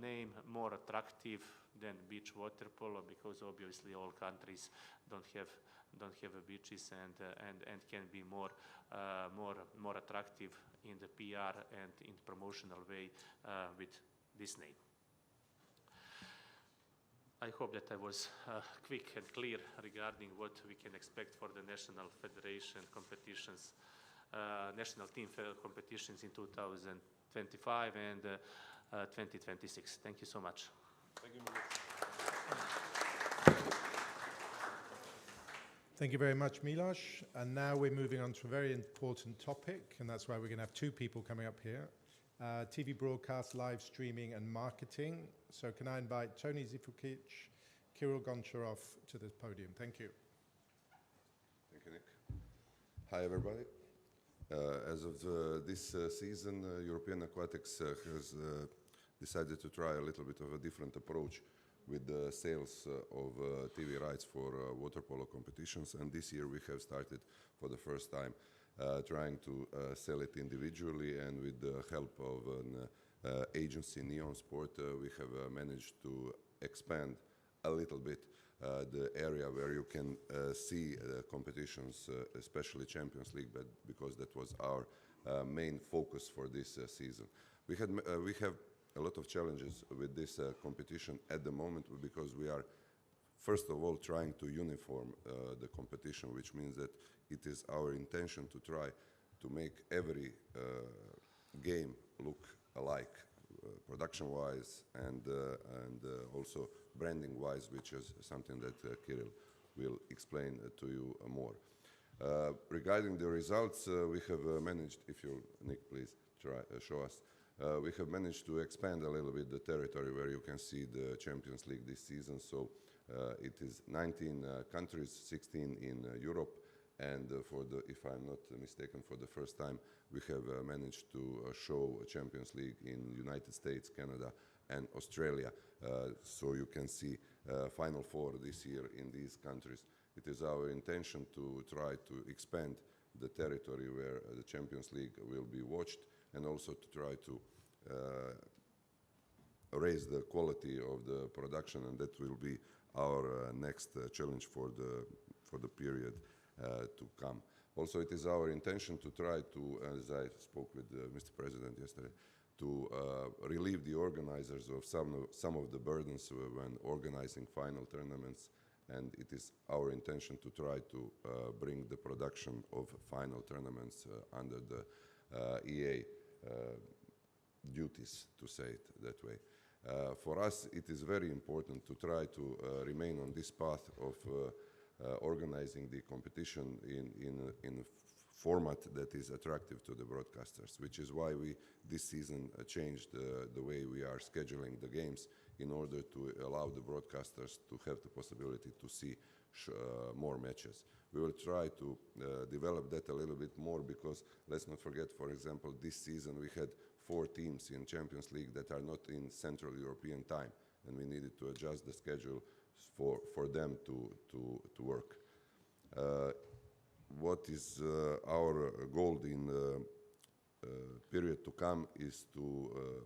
[SPEAKER 8] name more attractive than beach water polo, because obviously all countries don't have beaches, and can be more attractive in the PR and in promotional way with this name. I hope that I was quick and clear regarding what we can expect for the national federation competitions, national team competitions in 2025 and 2026. Thank you so much.
[SPEAKER 5] Thank you.
[SPEAKER 2] Thank you very much, Milos. And now we're moving on to a very important topic, and that's why we're going to have two people coming up here. TV broadcast, live streaming, and marketing. So can I invite Tony Zifukic, Kirill Goncharov to the podium? Thank you.
[SPEAKER 9] Thank you, Nick. Hi, everybody. As of this season, European Aquatics has decided to try a little bit of a different approach with the sales of TV rights for water polo competitions. And this year we have started for the first time trying to sell it individually, and with the help of an agency, Neon Sport, we have managed to expand a little bit the area where you can see competitions, especially Champions League, but because that was our main focus for this season. We have a lot of challenges with this competition at the moment, because we are first of all trying to uniform the competition, which means that it is our intention to try to make every game look alike, production-wise and also branding-wise, which is something that Kirill will explain to you more. Regarding the results, we have managed, if you, Nick, please show us, we have managed to expand a little bit the territory where you can see the Champions League this season. So it is 19 countries, 16 in Europe, and if I'm not mistaken, for the first time we have managed to show a Champions League in United States, Canada, and Australia. So you can see Final Four this year in these countries. It is our intention to try to expand the territory where the Champions League will be watched, and also to try to raise the quality of the production, and that will be our next challenge for the period to come. Also, it is our intention to try to, as I spoke with Mr. President yesterday, to relieve the organizers of some of the burdens when organizing final tournaments, and it is our intention to try to bring the production of final tournaments under the EA duties, to say it that way. For us, it is very important to try to remain on this path of organizing the competition in a format that is attractive to the broadcasters, which is why we this season changed the way we are scheduling the games in order to allow the broadcasters to have the possibility to see more matches. We will try to develop that a little bit more because let's not forget, for example, this season we had 4 teams in Champions League that are not in Central European time, and we needed to adjust the schedule for them to work. What is our goal in the period to come is to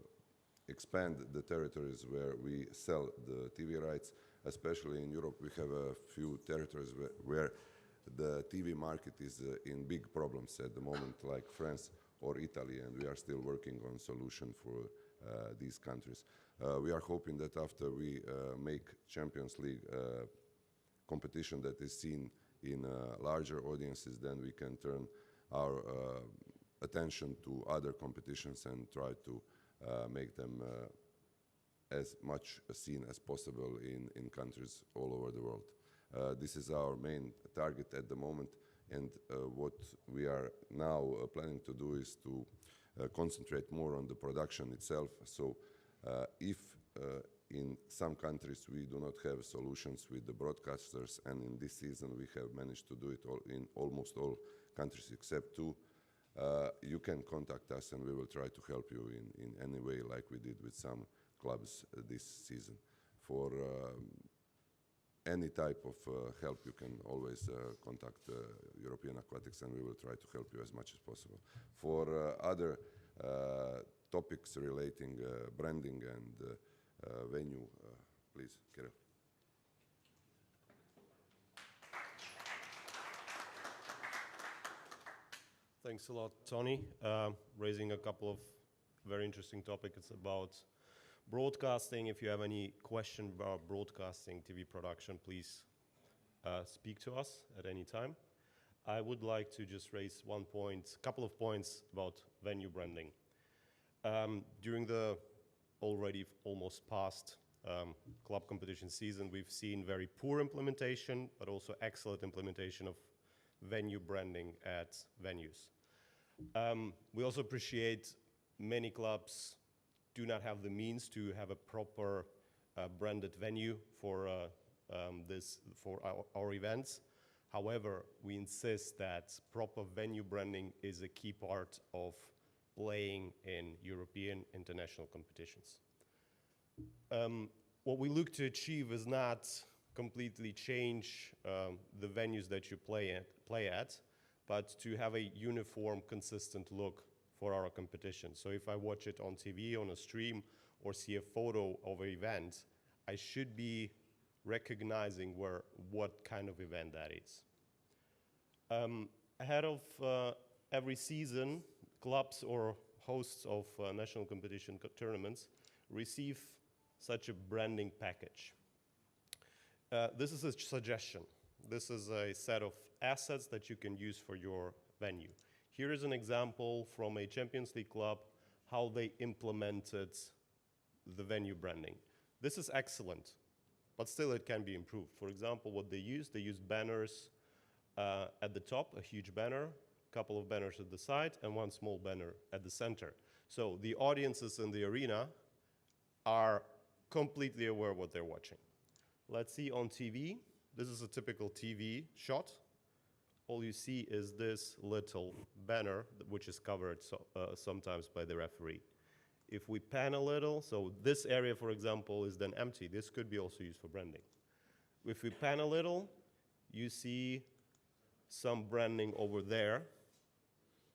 [SPEAKER 9] expand the territories where we sell the TV rights. Especially in Europe, we have a few territories where the TV market is in big problems at the moment, like France or Italy, and we are still working on solution for these countries. We are hoping that after we make Champions League competition that is seen in larger audiences, then we can turn our attention to other competitions and try to make them as much seen as possible in countries all over the world. This is our main target at the moment, and what we are now planning to do is to concentrate more on the production itself. So if in some countries we do not have solutions with the broadcasters, and in this season we have managed to do it in almost all countries except 2, you can contact us and we will try to help you in any way, like we did with some clubs this season. For any type of help, you can always contact European Aquatics, and we will try to help you as much as possible. For other topics relating branding and venue, please, Kirill.
[SPEAKER 10] Thanks a lot, Tony. Raising a couple of very interesting topics about broadcasting. If you have any question about broadcasting, TV production, please speak to us at any time. I would like to just raise one point, a couple of points about venue branding. During the already almost past club competition season, we've seen very poor implementation, but also excellent implementation of venue branding at venues. We also appreciate many clubs do not have the means to have a proper branded venue for our events. However, we insist that proper venue branding is a key part of playing in European international competitions. What we look to achieve is not completely change the venues that you play at, but to have a uniform, consistent look for our competition. So if I watch it on TV, on a stream, or see a photo of an event, I should be recognizing what kind of event that is. Ahead of every season, clubs or hosts of national competition tournaments receive such a branding package. This is a suggestion. This is a set of assets that you can use for your venue. Here is an example from a Champions League club, how they implemented the venue branding. This is excellent, but still it can be improved. For example, what they used banners at the top, a huge banner, a couple of banners at the side, and one small banner at the center. So the audiences in the arena are completely aware of what they're watching. Let's see on TV. This is a typical TV shot. All you see is this little banner, which is covered sometimes by the referee. If we pan a little, so this area, for example, is then empty. This could be also used for branding. If we pan a little, you see some branding over there.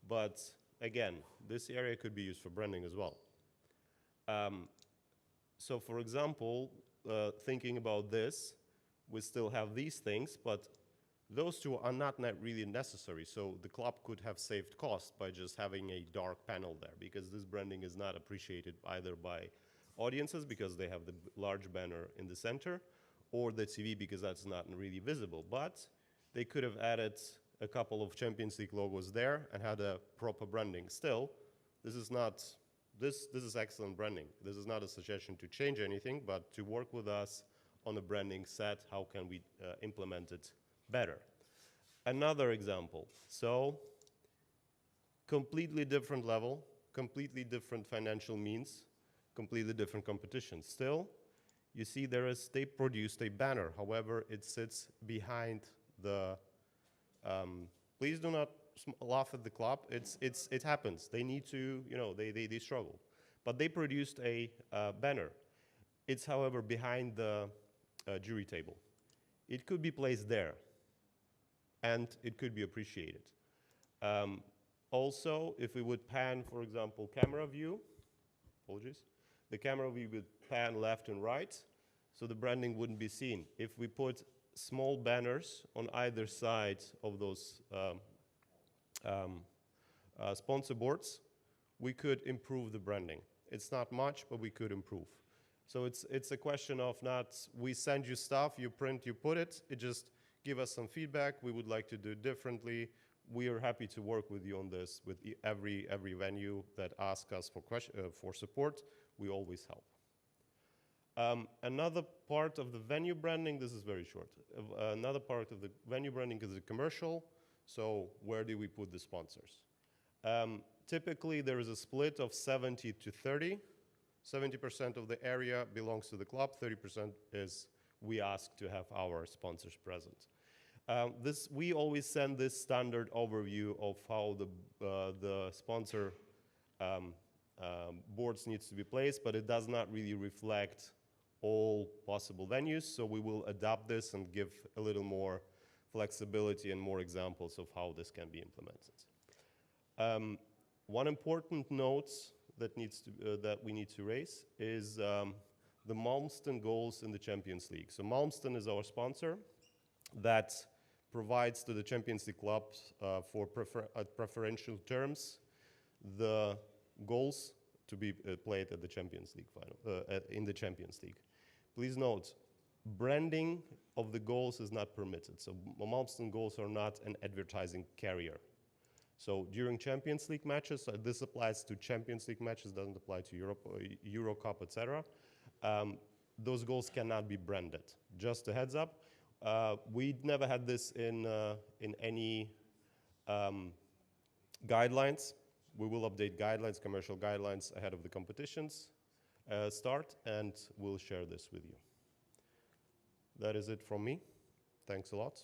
[SPEAKER 10] But again, this area could be used for branding as well. So for example, thinking about this, we still have these things, but those two are not really necessary. So the club could have saved costs by just having a dark panel there, because this branding is not appreciated either by audiences because they have the large banner in the center, or the TV because that's not really visible. But they could have added a couple of Champions League logos there and had a proper branding. Still, this is not this is excellent branding. This is not a suggestion to change anything, but to work with us on a branding set, how can we implement it better? Another example, so completely different level, completely different financial means, completely different competition. Still, you see they produced a banner. However, it sits behind the, please do not laugh at the club. It happens. They need to, they struggle. But they produced a banner. It's, however, behind the jury table. It could be placed there, and it could be appreciated. Also, if we would pan, for example, camera view, apologies, the camera view would pan left and right, so the branding wouldn't be seen. If we put small banners on either side of those sponsor boards, we could improve the branding. It's not much, but we could improve. So it's a question of not, we send you stuff, you print, you put it, just give us some feedback, we would like to do it differently. We are happy to work with you on this, with every venue that asks us for support, we always help. Another part of the venue branding, this is very short. Another part of the venue branding is the commercial, so where do we put the sponsors? Typically, there is a split of 70 to 30. 70% of the area belongs to the club, 30% is we ask to have our sponsors present. We always send this standard overview of how the sponsor boards needs to be placed, but it does not really reflect all possible venues, so we will adapt this and give a little more flexibility and more examples of how this can be implemented. One important note that we need to raise is the Malmston goals in the Champions League. So Malmston is our sponsor that provides to the Champions League clubs for preferential terms the goals to be played at the Champions League final, in the Champions League. Please note, branding of the goals is not permitted. So Malmston goals are not an advertising carrier. So during Champions League matches, this applies to Champions League matches, doesn't apply to Europe, Euro Cup, etc. Those goals cannot be branded. Just a heads up. We never had this in any guidelines. We will update guidelines, commercial guidelines ahead of the competitions start, and we'll share this with you. That is it from me. Thanks a lot.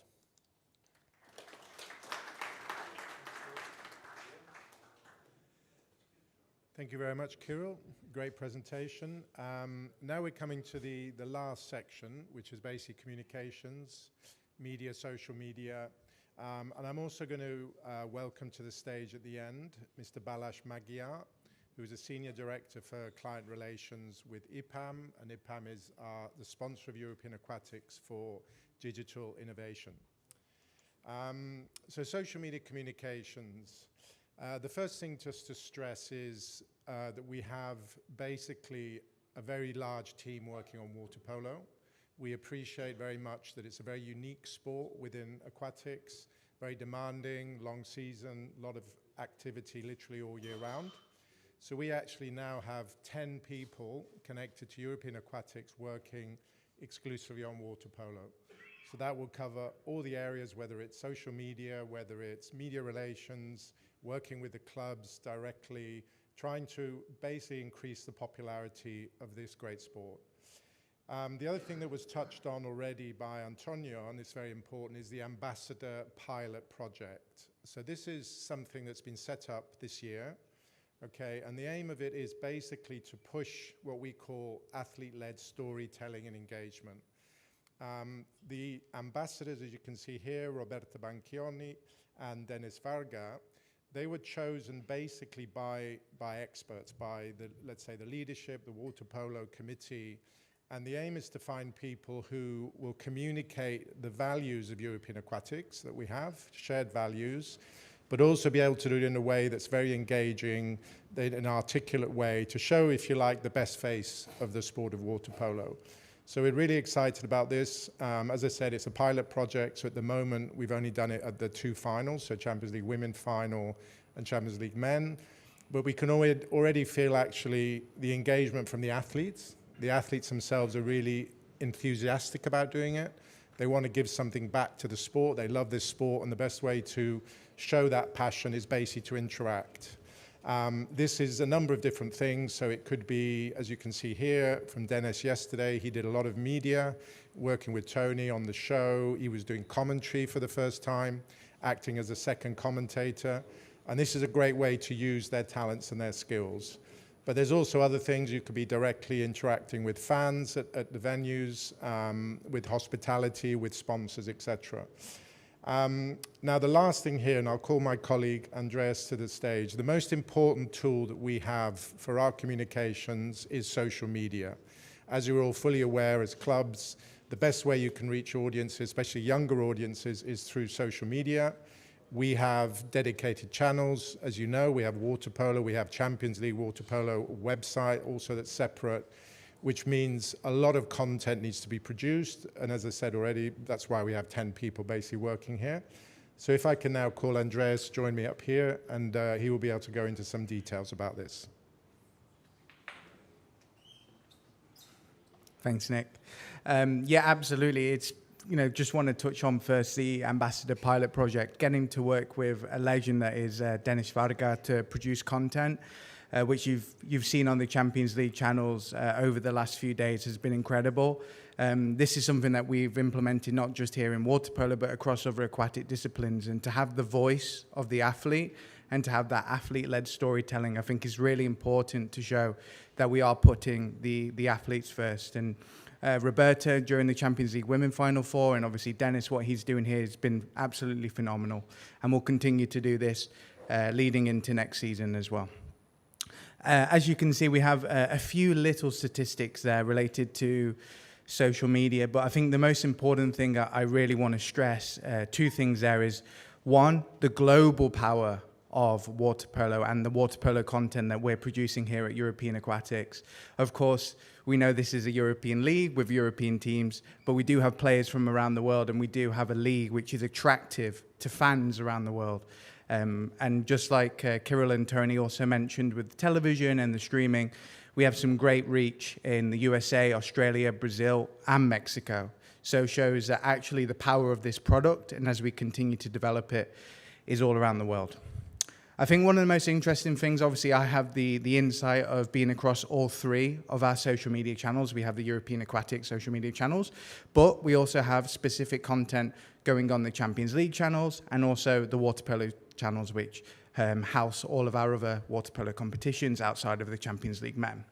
[SPEAKER 2] Thank you very much, Kirill. Great presentation. Now we're coming to the last section, which is basic communications, media, social media. And I'm also going to welcome to the stage at the end, Mr. Balázs Magyar, who is a Senior Director for Client Relations with IPAM, and IPAM is the sponsor of European Aquatics for digital innovation. So social media communications. The first thing just to stress is that we have basically a very large team working on water polo. We appreciate very much that it's a very unique sport within aquatics, very demanding, long season, a lot of activity literally all year round. So we actually now have 10 people connected to European Aquatics working exclusively on water polo. So that will cover all the areas, whether it's social media, whether it's media relations, working with the clubs directly, trying to basically increase the popularity of this great sport. The other thing that was touched on already by Antonio, and it's very important, is the Ambassador Pilot Project. So this is something that's been set up this year, okay, and the aim of it is basically to push what we call athlete-led storytelling and engagement. The ambassadors, as you can see here, Roberta Banchioni and Dennis Varga, they were chosen basically by experts, by let's say the leadership, the water polo committee, and the aim is to find people who will communicate the values of European Aquatics that we have, shared values, but also be able to do it in a way that's very engaging, in an articulate way, to show, if you like, the best face of the sport of water polo. So we're really excited about this. As I said, it's a pilot project, so at the moment we've only done it at the two finals, so Champions League Women final and Champions League Men. but we can already feel actually the engagement from the athletes. The athletes themselves are really enthusiastic about doing it. They want to give something back to the sport. They love this sport, and the best way to show that passion is basically to interact. This is a number of different things, so it could be, as you can see here, from Dennis yesterday, he did a lot of media, working with Tony on the show. He was doing commentary for the first time, acting as a second commentator, and this is a great way to use their talents and their skills. But there's also other things. You could be directly interacting with fans at the venues, with hospitality, with sponsors, etc. Now, the last thing here, and I'll call my colleague Andreas to the stage, the most important tool that we have for our communications is social media. As you're all fully aware, as clubs, the best way you can reach audiences, especially younger audiences, is through social media. We have dedicated channels. As you know, we have water polo, we have Champions League water polo website also that's separate, which means a lot of content needs to be produced. And as I said already, that's why we have 10 people basically working here. So if I can now call Andreas, join me up here, and he will be able to go into some details about this.
[SPEAKER 11] Thanks, Nick. Yeah, absolutely. It's, just want to touch on first the Ambassador Pilot Project, getting to work with a legend that is Dennis Varga to produce content, which you've seen on the Champions League channels over the last few days has been incredible. This is something that we've implemented not just here in water polo, but across other aquatic disciplines. And to have the voice of the athlete and to have that athlete-led storytelling, I think is really important to show that we are putting the athletes first. And Roberta during the Champions League Women Final Four, and obviously Dennis, what he's doing here has been absolutely phenomenal. And we'll continue to do this leading into next season as well. As you can see, we have a few little statistics there related to social media, but I think the most important thing I really want to stress, two things there is, one, the global power of water polo and the water polo content that we're producing here at European Aquatics. Of course, we know this is a European league with European teams, but we do have players from around the world, and we do have a league which is attractive to fans around the world. And just like Kirill and Tony also mentioned with the television and the streaming, we have some great reach in the USA, Australia, Brazil, and Mexico. So it shows that actually the power of this product, and as we continue to develop it, is all around the world. I think one of the most interesting things, obviously, I have the insight of being across all three of our social media channels. We have the European Aquatics social media channels, but we also have specific content going on the Champions League channels and also the water polo channels, which house all of our other water polo competitions outside of the Champions League men.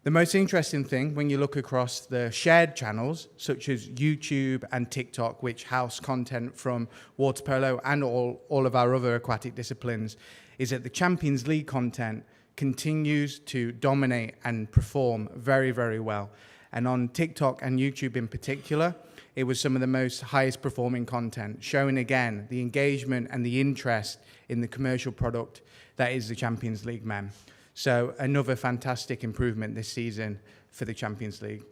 [SPEAKER 11] The most interesting thing, when you look across the shared channels, such as YouTube and TikTok, which house content from water polo and all of our other aquatic disciplines, is that the Champions League content continues to dominate and perform very, very well. And on TikTok and YouTube in particular, it was some of the most highest performing content, showing again the engagement and the interest in the commercial product that is the Champions League men. So another fantastic improvement this season for the Champions League.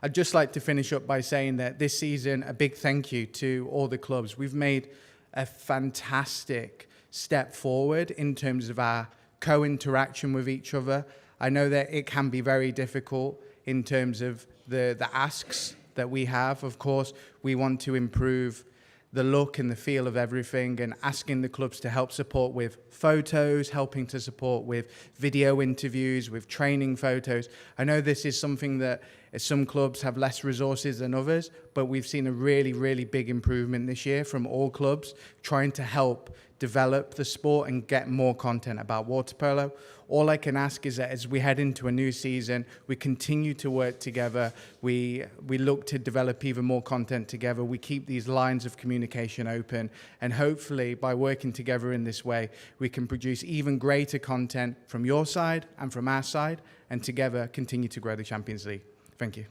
[SPEAKER 11] I'd just like to finish up by saying that this season, a big thank you to all the clubs. We've made a fantastic step forward in terms of our co-interaction with each other. I know that it can be very difficult in terms of the asks that we have. Of course, we want to improve the look and the feel of everything, and asking the clubs to help support with photos, helping to support with video interviews, with training photos. I know this is something that some clubs have less resources than others, but we've seen a really, really big improvement this year from all clubs trying to help develop the sport and get more content about water polo. All I can ask is that as we head into a new season, we continue to work together. We look to develop even more content together. We keep these lines of communication open, and hopefully by working together in this way, we can produce even greater content from your side and from our side, and together continue to grow the Champions League. Thank you.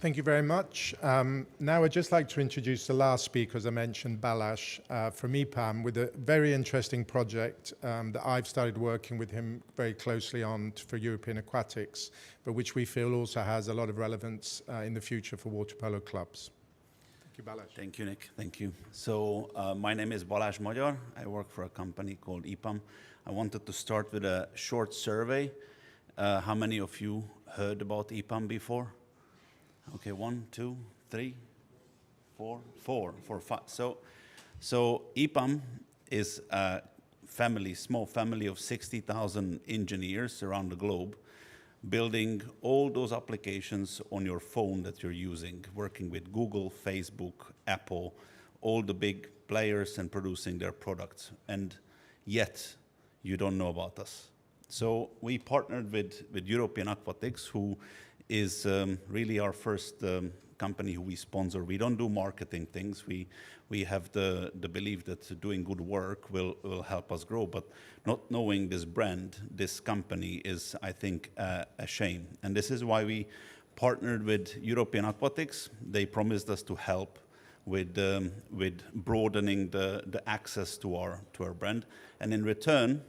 [SPEAKER 2] Thank you very much. Now I'd just like to introduce the last speaker, as I mentioned, Balázs from EPAM, with a very interesting project that I've started working with him very closely on for European Aquatics, but which we feel also has a lot of relevance in the future for water polo clubs. Thank you, Balázs.
[SPEAKER 12] Thank you, Nick. Thank you. So my name is Balázs Magyar. I work for a company called EPAM. I wanted to start with a short survey. How many of you heard about EPAM before? Okay, 1, 2, 3, 4, 5. So EPAM is a small family of 60,000 engineers around the globe, building all those applications on your phone that you're using, working with Google, Facebook, Apple, all the big players and producing their products. And yet, you don't know about us. So we partnered with European Aquatics, who is really our first company who we sponsor. We don't do marketing things. We have the belief that doing good work will help us grow. But not knowing this brand, this company is, I think, a shame. And this is why we partnered with European Aquatics. They promised us to help with broadening the access to our brand. And in return,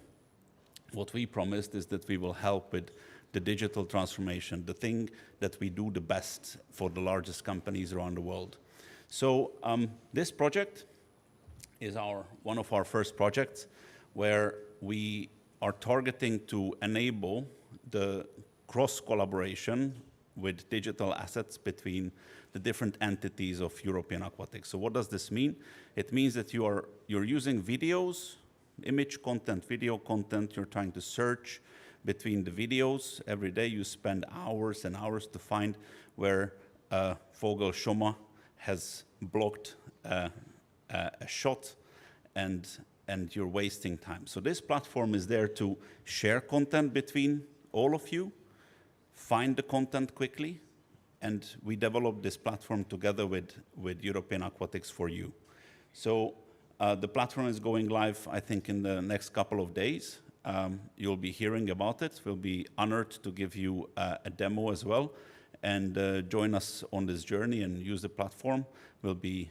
[SPEAKER 12] what we promised is that we will help with the digital transformation, the thing that we do the best for the largest companies around the world. So this project is one of our first projects where we are targeting to enable the cross-collaboration with digital assets between the different entities of European Aquatics. So what does this mean? It means that you're using videos, image content, video content, you're trying to search between the videos. Every day you spend hours and hours to find where Vogelschommer has blocked a shot, and you're wasting time. So this platform is there to share content between all of you, find the content quickly, and we developed this platform together with European Aquatics for you. So the platform is going live, I think, in the next couple of days. You'll be hearing about it. We'll be honored to give you a demo as well, and join us on this journey and use the platform. We'll be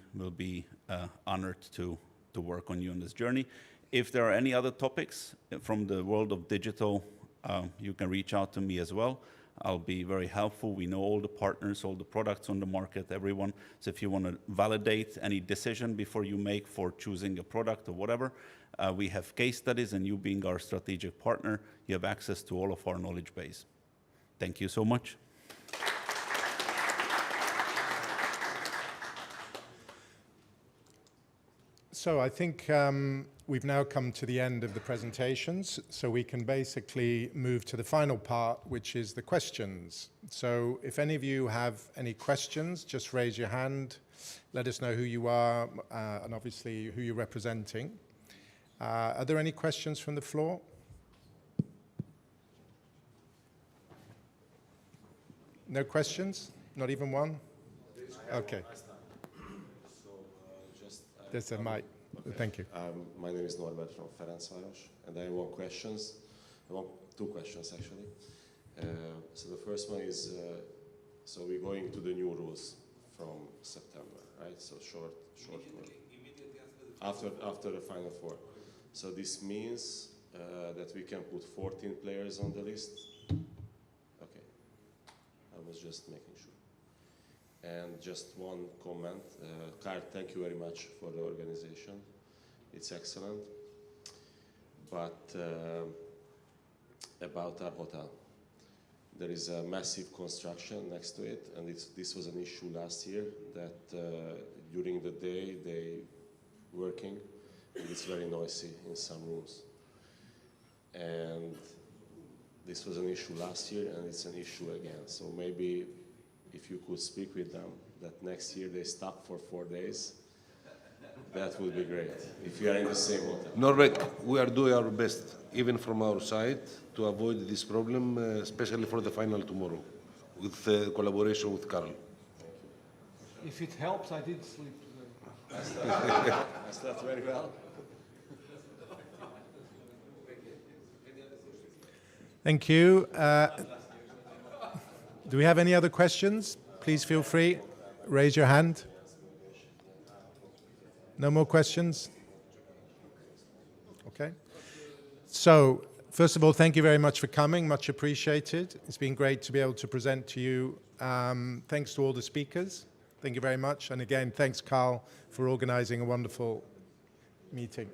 [SPEAKER 12] honored to work on you on this journey. If there are any other topics from the world of digital, you can reach out to me as well. I'll be very helpful. We know all the partners, all the products on the market, everyone. So if you want to validate any decision before you make for choosing a product or whatever, we have case studies, and you being our strategic partner, you have access to all of our knowledge base. Thank you so much.
[SPEAKER 2] So I think we've now come to the end of the presentations, so we can basically move to the final part, which is the questions. So if any of you have any questions, just raise your hand, let us know who you are, and obviously who you're representing. Are there any questions from the floor? No questions? Not even one? Okay. There's a mic. Okay. Thank you.
[SPEAKER 13] My name is Norbert from Ferencváros, and I have two questions actually. So the first one is, so we're going to the new rules from September, right? So short after the Final Four. So this means that we can put 14 players on the list. Okay, I was just making sure. And just one comment, Karl, thank you very much for the organization. It's excellent. But about our hotel, there is a massive construction next to it, and this was an issue last year that during the day they working, and it's very noisy in some rooms. And this was an issue last year, and it's an issue again. So maybe if you could speak with them, that next year they stop for 4 days, that would be great, if you are in the same hotel.
[SPEAKER 5] Norbert, we are doing our best, even from our side, to avoid this problem, especially for the final tomorrow, with collaboration with Karl.
[SPEAKER 3] If it helps, I did sleep today. I slept very well.
[SPEAKER 2] Thank you. Do we have any other questions? Please feel free. Raise your hand. No more questions? Okay. So, first of all, thank you very much for coming. Much appreciated. It's been great to be able to present to you. Thanks to all the speakers. Thank you very much. And again, thanks, Carl, for organizing a wonderful meeting.